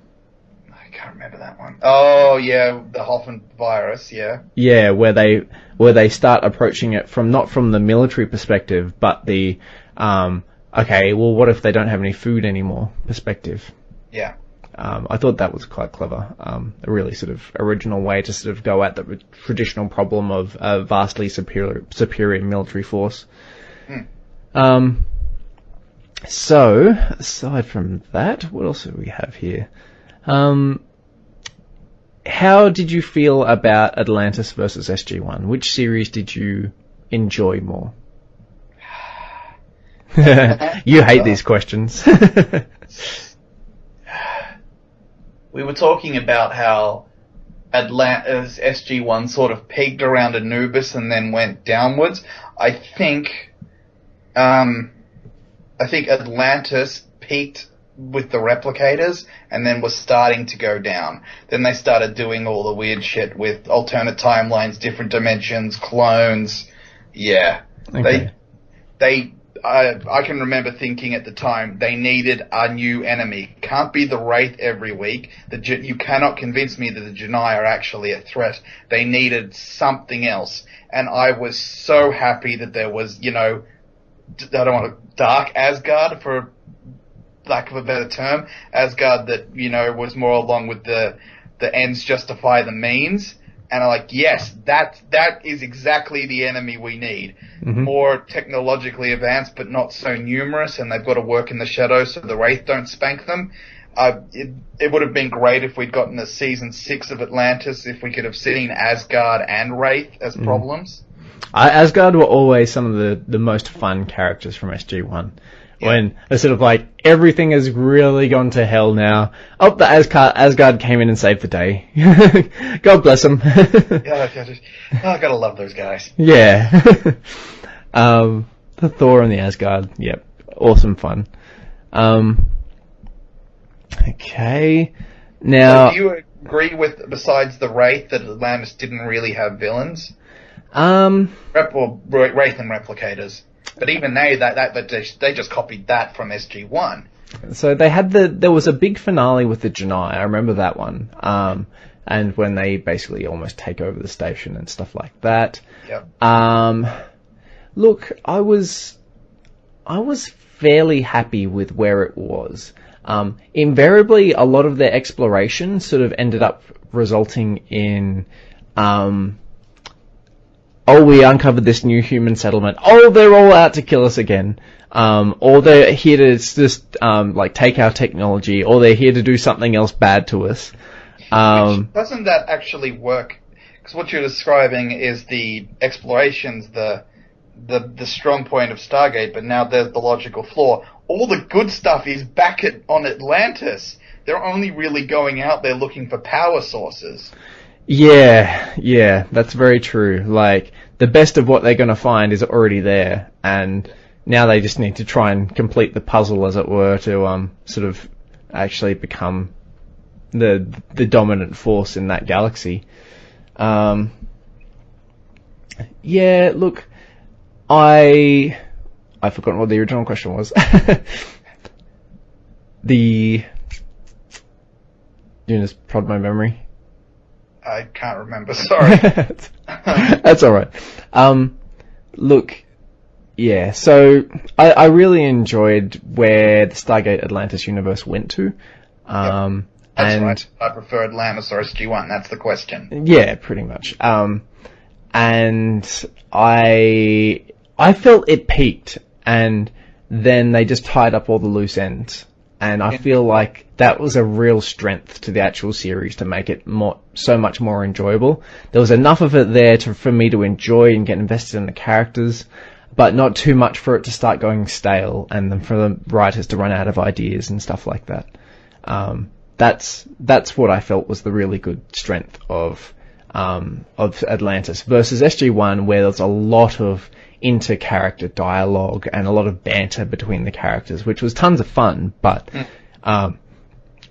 I can't remember that one. Oh, yeah, the Hoffman virus, yeah. Yeah, where they start approaching it not from the military perspective, but the, okay, well, what if they don't have any food anymore perspective. Yeah. I thought that was quite clever. A really sort of original way to sort of go at the traditional problem of a vastly superior military force. So, aside from that, what else do we have here? How did you feel about Atlantis versus SG-1? Which series did you enjoy more? You hate these questions. We were talking about how Atlantis SG-1 sort of peaked around Anubis and then went downwards. I think Atlantis peaked with the replicators and then was starting to go down. Then they started doing all the weird shit with alternate timelines, different dimensions, clones. Yeah. Okay. I can remember thinking at the time they needed a new enemy. Can't be the Wraith every week. You cannot convince me that the Genii are actually a threat. They needed something else. And I was so happy that there was, Dark Asgard, for lack of a better term. Asgard that, was more along with the ends justify the means. And I'm like, yes, that is exactly the enemy we need. Mm-hmm. More technologically advanced, but not so numerous, and they've got to work in the shadows so the Wraith don't spank them. It would have been great if we'd gotten a season 6 of Atlantis, if we could have seen Asgard and Wraith as problems. Asgard were always some of the most fun characters from SG-1. Yeah. When it's sort of like, everything has really gone to hell now. Oh, the Asgard came in and saved the day. God bless them. I gotta love those guys. Yeah. The Thor and the Asgard, yep. Awesome fun. Okay. Now... So do you agree with, besides the Wraith, that Atlantis didn't really have villains? Wraith and Replicators. But even they just copied that from SG-1. So they had there was a big finale with the Genii. I remember that one. And when they basically almost take over the station and stuff like that. Yep. Look, I was fairly happy with where it was. Invariably, a lot of their exploration sort of ended up resulting in, we uncovered this new human settlement. Oh, they're all out to kill us again. Or they're here to just, take our technology, or they're here to do something else bad to us. Doesn't that actually work? Because what you're describing is the explorations, the strong point of Stargate, but now there's the logical flaw. All the good stuff is back on Atlantis. They're only really going out there looking for power sources. Yeah, that's very true. Like, the best of what they're going to find is already there, and now they just need to try and complete the puzzle, as it were, to sort of actually become the dominant force in that galaxy. Yeah, look, I've forgotten what the original question was. You just prod my memory. I can't remember, sorry. That's alright. Look, yeah, so I really enjoyed where the Stargate Atlantis universe went to. That's right. I prefer Atlantis or SG-1, that's the question. Yeah, pretty much. And I felt it peaked, and then they just tied up all the loose ends. And I feel like that was a real strength to the actual series to make it so much more enjoyable. There was enough of it there for me to enjoy and get invested in the characters, but not too much for it to start going stale and then for the writers to run out of ideas and stuff like that. That's what I felt was the really good strength of Atlantis versus SG-1, where there's a lot of inter-character dialogue and a lot of banter between the characters, which was tons of fun, but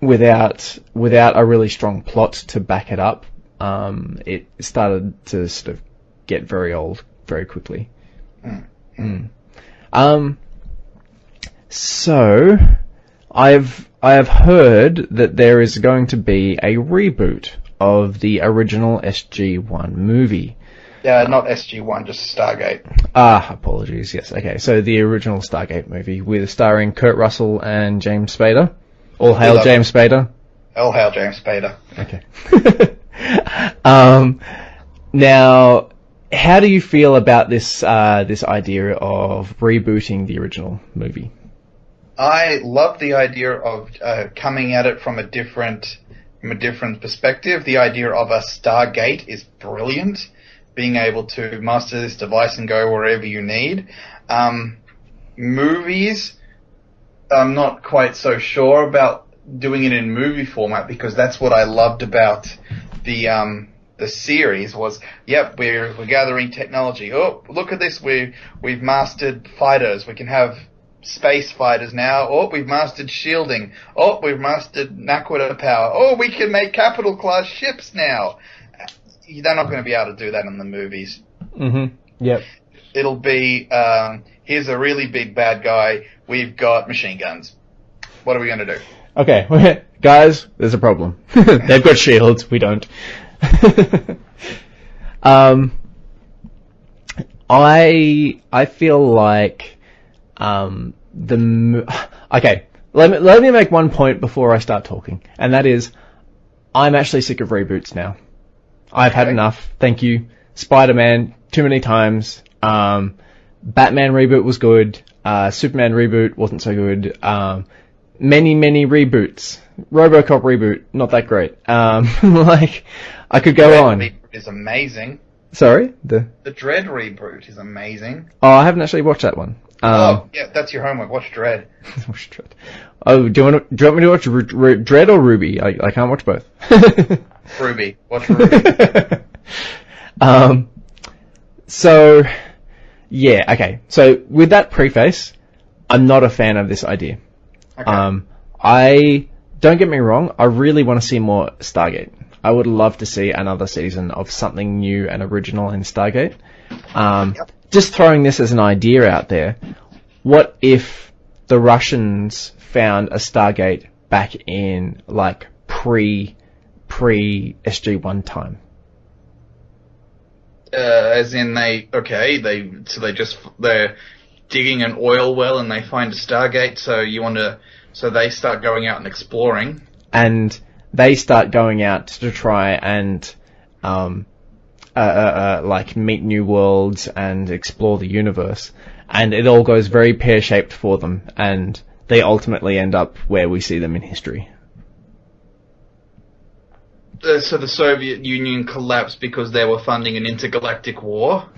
without a really strong plot to back it up, it started to sort of get very old very quickly. So I have heard that there is going to be a reboot of the original SG-1 movie. Yeah, not SG-1, just Stargate. Apologies. Yes. Okay. So the original Stargate movie with starring Kurt Russell and James Spader. All hail James Spader. All hail James Spader. Okay. Now, how do you feel about this idea of rebooting the original movie? I love the idea of coming at it from a different perspective. The idea of a Stargate is brilliant. Being able to master this device and go wherever you need. Movies, I'm not quite so sure about doing it in movie format, because that's what I loved about the series was, yep, we're gathering technology. Oh, look at this, we've mastered fighters. We can have space fighters now. Oh, we've mastered shielding. Oh, we've mastered Naquita power. Oh, we can make capital class ships now. They're not going to be able to do that in the movies. Yep. It'll be, here's a really big bad guy. We've got machine guns. What are we going to do? Okay, guys, there's a problem. They've got shields. We don't. I feel like okay. Let me make one point before I start talking, and that is, I'm actually sick of reboots now. I've had enough. Thank you. Spider-Man, too many times. Batman reboot was good. Superman reboot wasn't so good. Many reboots. RoboCop reboot, not that great. Like, I could go on. Reboot is amazing. Sorry? The Dread reboot is amazing. Oh, I haven't actually watched that one. Yeah, that's your homework. Watch Dread. Watch Dread. Oh, do you want me to watch Dread or Ruby? I can't watch both. Ruby. Watch Ruby. So, yeah, okay. So, with that preface, I'm not a fan of this idea. Okay. Don't get me wrong, I really want to see more Stargate. I would love to see another season of something new and original in Stargate. Just throwing this as an idea out there, what if the Russians found a Stargate back in, like, pre-SG-1 time? As in they're digging an oil well and they find a Stargate, so they start going out and exploring. And they start going out to try and, like, meet new worlds and explore the universe. And it all goes very pear-shaped for them, and they ultimately end up where we see them in history. So the Soviet Union collapsed because they were funding an intergalactic war?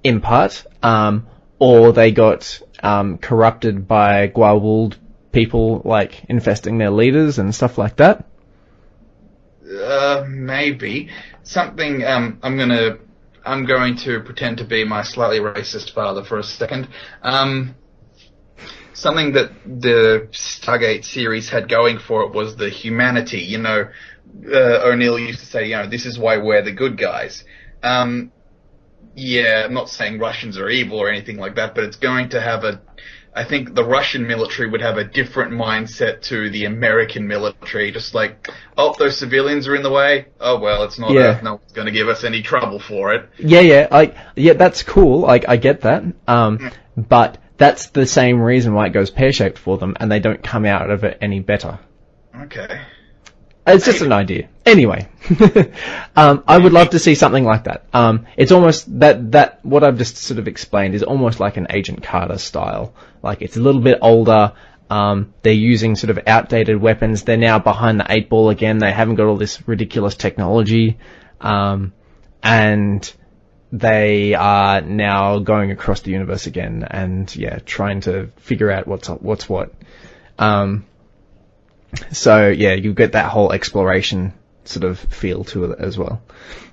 In part. Or they got corrupted by Gwawuld people, like, infesting their leaders and stuff like that. Maybe. Something, I'm going to pretend to be my slightly racist father for a second. Something that the Stargate series had going for it was the humanity. You know, O'Neill used to say, you know, this is why we're the good guys. Yeah, I'm not saying Russians are evil or anything like that, but it's going to have I think the Russian military would have a different mindset to the American military. Just like, oh, those civilians are in the way. Oh, well, it's not Earth. No one's going to give us any trouble for it. Yeah, that's cool. I get that. But that's the same reason why it goes pear-shaped for them, and they don't come out of it any better. Okay. It's just an idea. Anyway, I would love to see something like that. It's almost that what I've just sort of explained is almost like an Agent Carter style. Like, it's a little bit older. They're using sort of outdated weapons. They're now behind the 8-ball again. They haven't got all this ridiculous technology. And they are now going across the universe again and, yeah, trying to figure out what's what. So, yeah, you get that whole exploration sort of feel to it as well.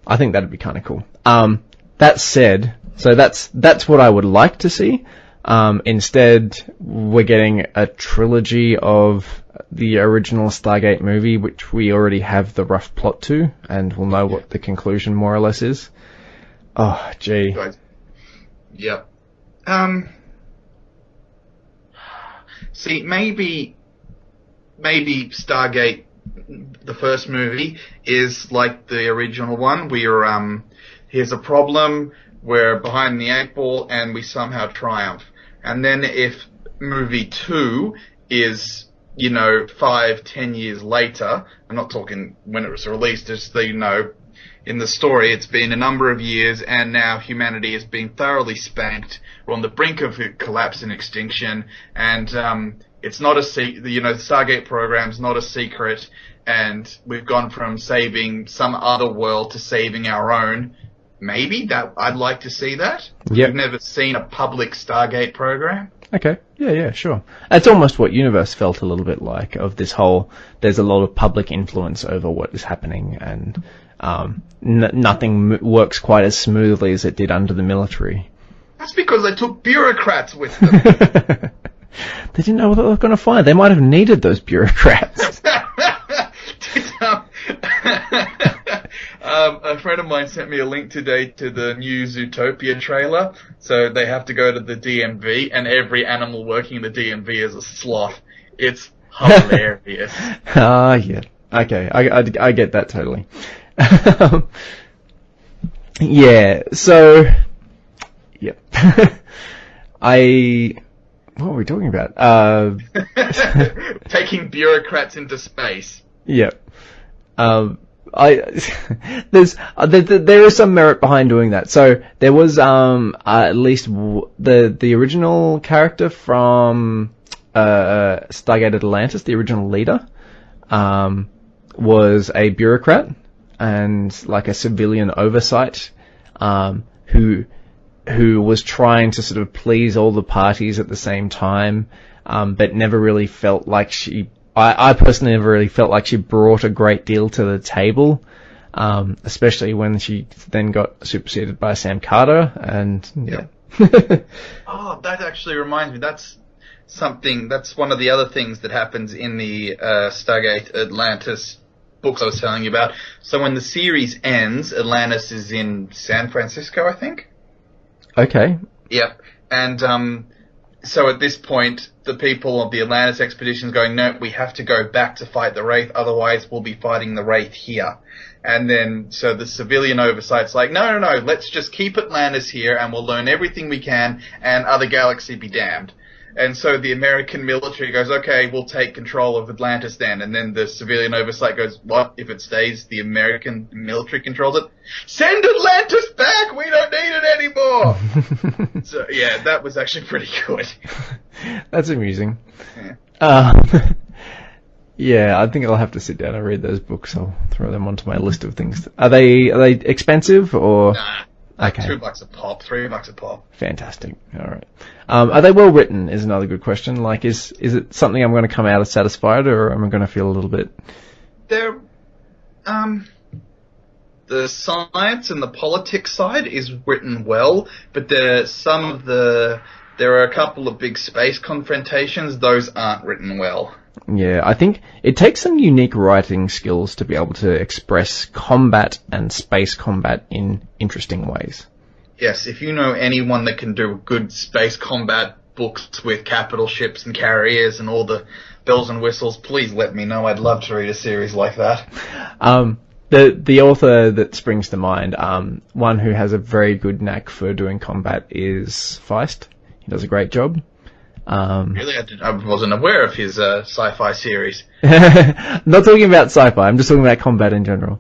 I think that'd be kind of cool. That said, so that's what I would like to see. Instead, we're getting a trilogy of the original Stargate movie, which we already have the rough plot to, and we'll know what the conclusion more or less is. Oh, gee. Yep. See, maybe Stargate, the first movie, is like the original one. Here's a problem, we're behind the 8 ball, and we somehow triumph. And then if movie 2 is, 5-10 years later, I'm not talking when it was released, just in the story, it's been a number of years, and now humanity has been thoroughly spanked. We're on the brink of collapse and extinction, and it's not the Stargate program's not a secret, and we've gone from saving some other world to saving our own. Maybe that I'd like to see that. Yep. We've never seen a public Stargate program. Okay. Yeah, sure. That's almost what Universe felt a little bit like, of this whole, there's a lot of public influence over what is happening, and nothing works quite as smoothly as it did under the military. That's because they took bureaucrats with them. They didn't know what they were going to find. They might have needed those bureaucrats. A friend of mine sent me a link today to the new Zootopia trailer. So they have to go to the DMV, and every animal working in the DMV is a sloth. It's hilarious. Yeah. Okay, I get that totally. Yeah, so... Yep. What were we talking about? Taking bureaucrats into space. Yep. There is some merit behind doing that. So there was at least the original character from Stargate Atlantis, the original leader, was a bureaucrat and like a civilian oversight who was trying to sort of please all the parties at the same time, but never really felt like I personally never really felt like she brought a great deal to the table, especially when she then got superseded by Sam Carter, and yeah. Oh, that actually reminds me, that's one of the other things that happens in the Stargate Atlantis books I was telling you about. So when the series ends, Atlantis is in San Francisco, I think? Okay. Yep. And so at this point, the people of the Atlantis expedition is going, no, we have to go back to fight the Wraith, otherwise we'll be fighting the Wraith here. And then, so the civilian oversight's like, no, let's just keep Atlantis here and we'll learn everything we can, and other galaxy be damned. And so the American military goes, okay, we'll take control of Atlantis then. And then the civilian oversight goes, what? If it stays, the American military controls it? Send Atlantis back! We don't need it anymore! So, yeah, that was actually pretty good. That's amusing. Yeah. Yeah, I think I'll have to sit down and read those books. I'll throw them onto my list of things. Are they expensive, or...? Nah. Okay. $2 a pop, $3 a pop. Fantastic. All right. Are they well written? Is another good question. Like, is it something I'm going to come out as satisfied, or am I going to feel a little bit? They're, the science and the politics side is written well, but there are a couple of big space confrontations. Those aren't written well. Yeah, I think it takes some unique writing skills to be able to express combat and space combat in interesting ways. Yes, if you know anyone that can do good space combat books with capital ships and carriers and all the bells and whistles, please let me know. I'd love to read a series like that. The author that springs to mind, one who has a very good knack for doing combat, is Feist. He does a great job. Really? I wasn't aware of his sci-fi series. Not talking about sci-fi, I'm just talking about combat in general.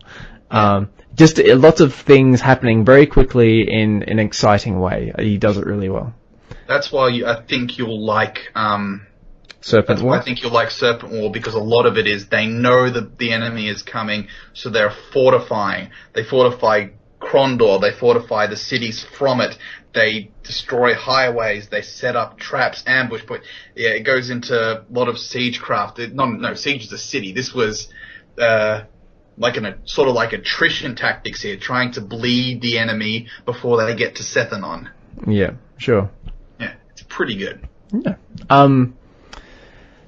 Just lots of things happening very quickly in an exciting way. He does it really well. That's why I think you'll like Serpent War? I think you'll like Serpent War, because a lot of it is they know that the enemy is coming, so they're fortifying. They fortify Krondor, they fortify the cities from it, they destroy highways, they set up traps, ambush, but yeah, it goes into a lot of siegecraft. No, Siege is a city. This was sort of like attrition tactics here, trying to bleed the enemy before they get to Sethenon. Yeah, sure. Yeah, it's pretty good. Yeah.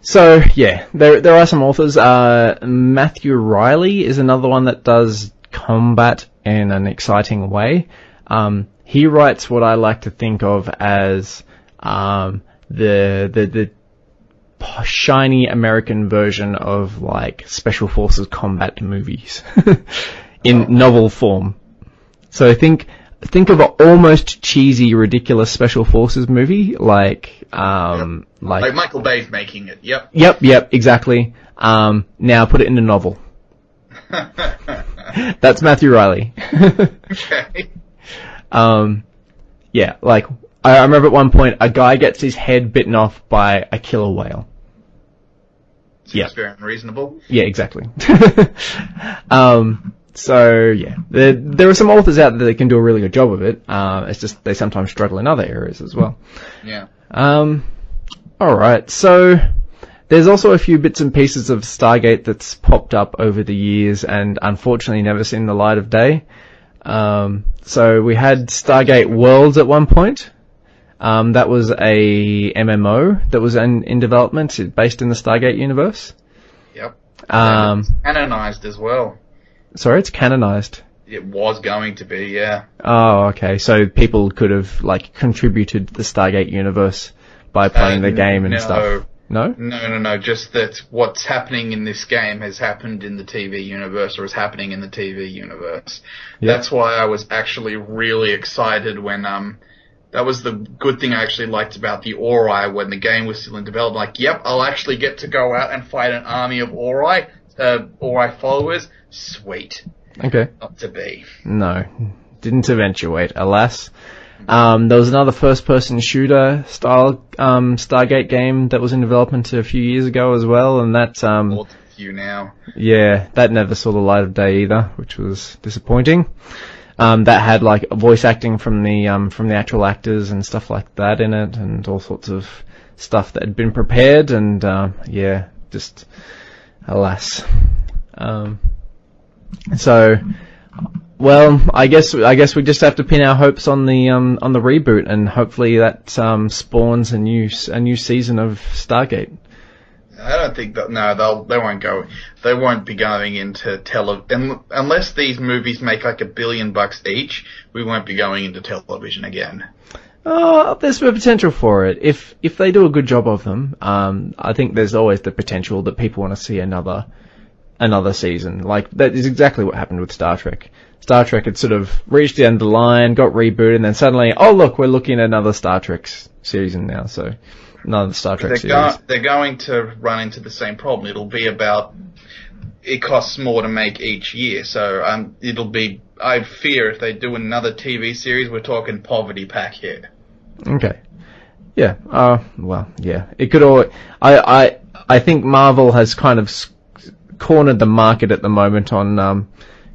So yeah, there are some authors. Matthew Riley is another one that does combat in an exciting way. He writes what I like to think of as the shiny American version of like Special Forces combat movies in novel form. So think of an almost cheesy, ridiculous Special Forces movie like Michael Bay's making it. Yep. Yep, exactly. Now put it in a novel. That's Matthew Riley. Okay. Yeah, like I remember at one point a guy gets his head bitten off by a killer whale. Seems very unreasonable. Yeah, exactly. So yeah, there are some authors out there that can do a really good job of it. It's just they sometimes struggle in other areas as well. Yeah. Alright, so there's also a few bits and pieces of Stargate that's popped up over the years and unfortunately never seen the light of day. So we had Stargate Worlds at one point. That was a MMO that was in development based in the Stargate universe. Yep. It's canonized as well. Sorry, it's canonized. It was going to be, yeah. Oh, okay. So people could have like contributed to the Stargate universe by playing the game and stuff. No? No. Just that what's happening in this game has happened in the TV universe or is happening in the TV universe. Yep. That's why I was actually really excited when, that was the good thing I actually liked about the Ori when the game was still in development. Like, yep, I'll actually get to go out and fight an army of Ori followers. Sweet. Okay. Not to be. No. Didn't eventuate, alas. There was another first-person shooter style Stargate game that was in development a few years ago as well, and that More than a few now. Yeah, that never saw the light of day either, which was disappointing. That had like voice acting from the actual actors and stuff like that in it, and all sorts of stuff that had been prepared, and just alas. So, well, I guess we just have to pin our hopes on the reboot, and hopefully that spawns a new season of Stargate. I don't think that. No, they won't go. They won't be going into unless these movies make like $1 billion each. We won't be going into television again. There's the potential for it. If they do a good job of them, I think there's always the potential that people want to see another season. Like, that is exactly what happened with Star Trek. Star Trek had sort of reached the end of the line, got rebooted, and then suddenly, oh look, we're looking at another Star Trek season now, so another Star Trek series. They're going to run into the same problem. It'll be about, it costs more to make each year, so it'll be, I fear if they do another TV series, we're talking poverty pack here. Okay. Yeah, well, yeah. It could all, I think Marvel has kind of cornered the market at the moment on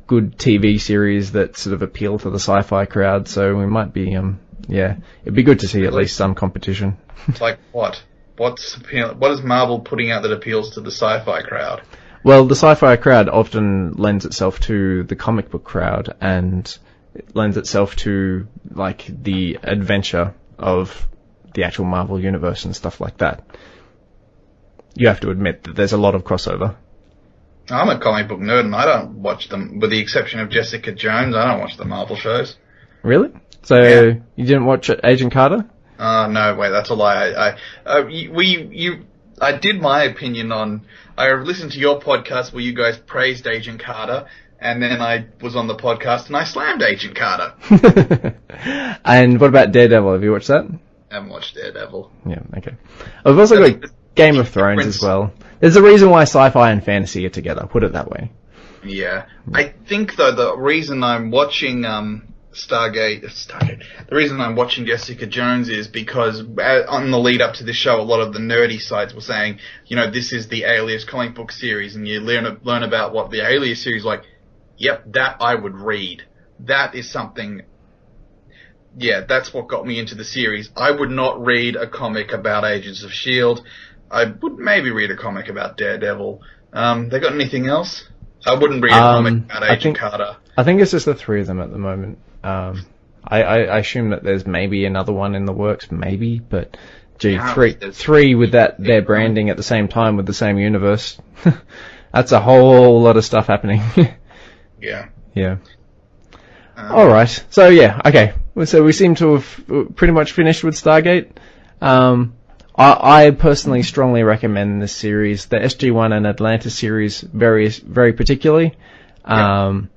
good TV series that sort of appeal to the sci-fi crowd, so we might be it'd be good to see at least some competition. Like what? What is Marvel putting out that appeals to the sci-fi crowd? Well, the sci-fi crowd often lends itself to the comic book crowd, and it lends itself to like the adventure of the actual Marvel universe and stuff like that. You have to admit that there's a lot of crossover. I'm a comic book nerd and I don't watch them, with the exception of Jessica Jones. I don't watch the Marvel shows. Really? So you didn't watch Agent Carter? No, wait, that's a lie. I did my opinion on, I listened to your podcast where you guys praised Agent Carter, and then I was on the podcast and I slammed Agent Carter. And what about Daredevil? Have you watched that? I haven't watched Daredevil. Yeah, okay. I've also got Game of Thrones as well. There's a reason why sci-fi and fantasy are together, put it that way. Yeah. I think, though, the reason I'm watching Stargate, the reason I'm watching Jessica Jones is because on the lead up to this show, a lot of the nerdy sites were saying, this is the Alias comic book series, and you learn about what the Alias series is like. Yep, that I would read. That is something. Yeah, that's what got me into the series. I would not read a comic about Agents of S.H.I.E.L.D. I would maybe read a comic about Daredevil. They got anything else? I wouldn't read a comic about Agent Carter. I think it's just the three of them at the moment. I assume that there's maybe another one in the works, maybe, but gee, three with their branding at the same time with the same universe. That's a whole lot of stuff happening. Yeah. Yeah. All right. So yeah, okay. So we seem to have pretty much finished with Stargate. I personally strongly recommend this series, the SG-1 and Atlantis series, very, very particularly. And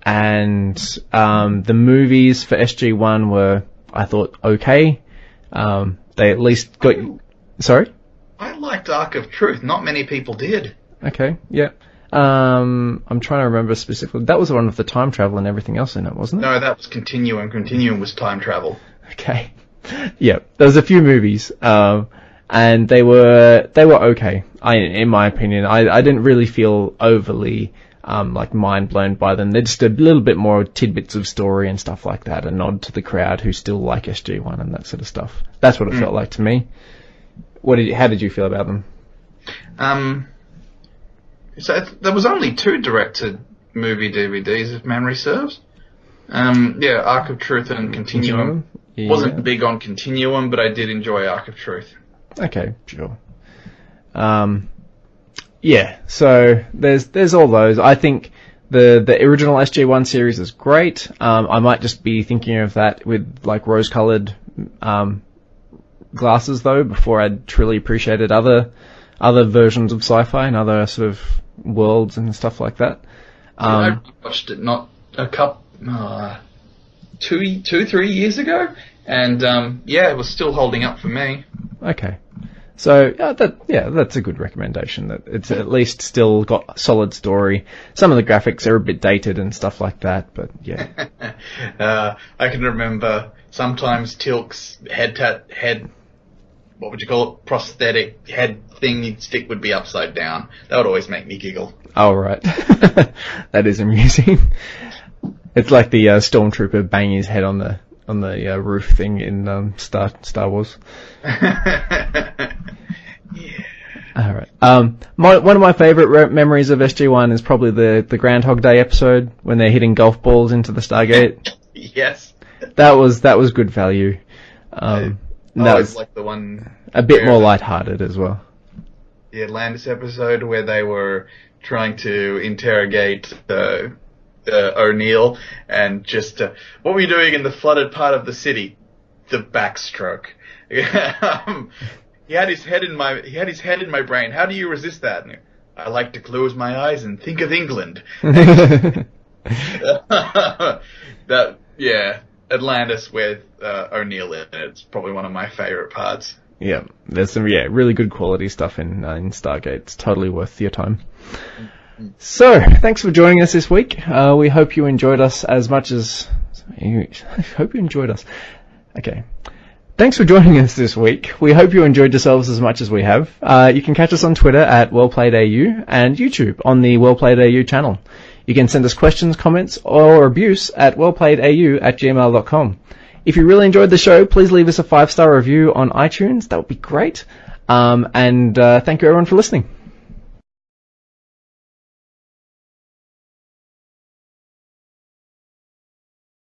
the movies for SG-1 were, I thought, okay. They at least got. Sorry? I liked Arc of Truth. Not many people did. Okay. Yeah. I'm trying to remember specifically. That was the one with the time travel and everything else in it, wasn't it? No, that was Continuum. Continuum was time travel. Okay. Yeah, there was a few movies, and they were okay. In my opinion, I didn't really feel overly like mind blown by them. They're just a little bit more tidbits of story and stuff like that, a nod to the crowd who still like SG-1 and that sort of stuff. That's what it felt like to me. How did you feel about them? So there was only 2 direct-to-movie DVDs, if memory serves. Yeah, Arc of Truth and Continuum. Yeah. Wasn't big on Continuum, but I did enjoy Arc of Truth. Okay, sure. Yeah, so there's all those. I think the original SG-1 series is great. I might just be thinking of that with like rose-colored glasses though, before I'd truly appreciated other versions of sci-fi and other sort of worlds and stuff like that. I watched it not a couple, 3 years ago, and it was still holding up for me. Okay. So that's a good recommendation. That it's at least still got a solid story. Some of the graphics are a bit dated and stuff like that, but yeah. I can remember sometimes Tilk's head, what would you call it, prosthetic head thing you'd stick would be upside down. That would always make me giggle. Oh right, that is amusing. It's like the stormtrooper banging his head on the roof thing in Star Wars. Yeah. All right. One of my favourite memories of SG-1 is probably the Groundhog Day episode when they're hitting golf balls into the Stargate. Yes. That was good value. That was like the one a bit more lighthearted as well. The Atlantis episode where they were trying to interrogate O'Neill and just what were you doing in the flooded part of the city? The backstroke. He had his head in my brain. How do you resist that? I like to close my eyes and think of England. Atlantis with O'Neill in it. It's probably one of my favorite parts. Yeah, there's some really good quality stuff in Stargate. It's totally worth your time. So, thanks for joining us this week. We hope you enjoyed us as much as... I hope you enjoyed us. Okay. Thanks for joining us this week. We hope you enjoyed yourselves as much as we have. You can catch us on Twitter at WellPlayedAU and YouTube on the WellPlayedAU channel. You can send us questions, comments, or abuse at wellplayedau@gmail.com. If you really enjoyed the show, please leave us a 5-star review on iTunes. That would be great. And thank you everyone for listening.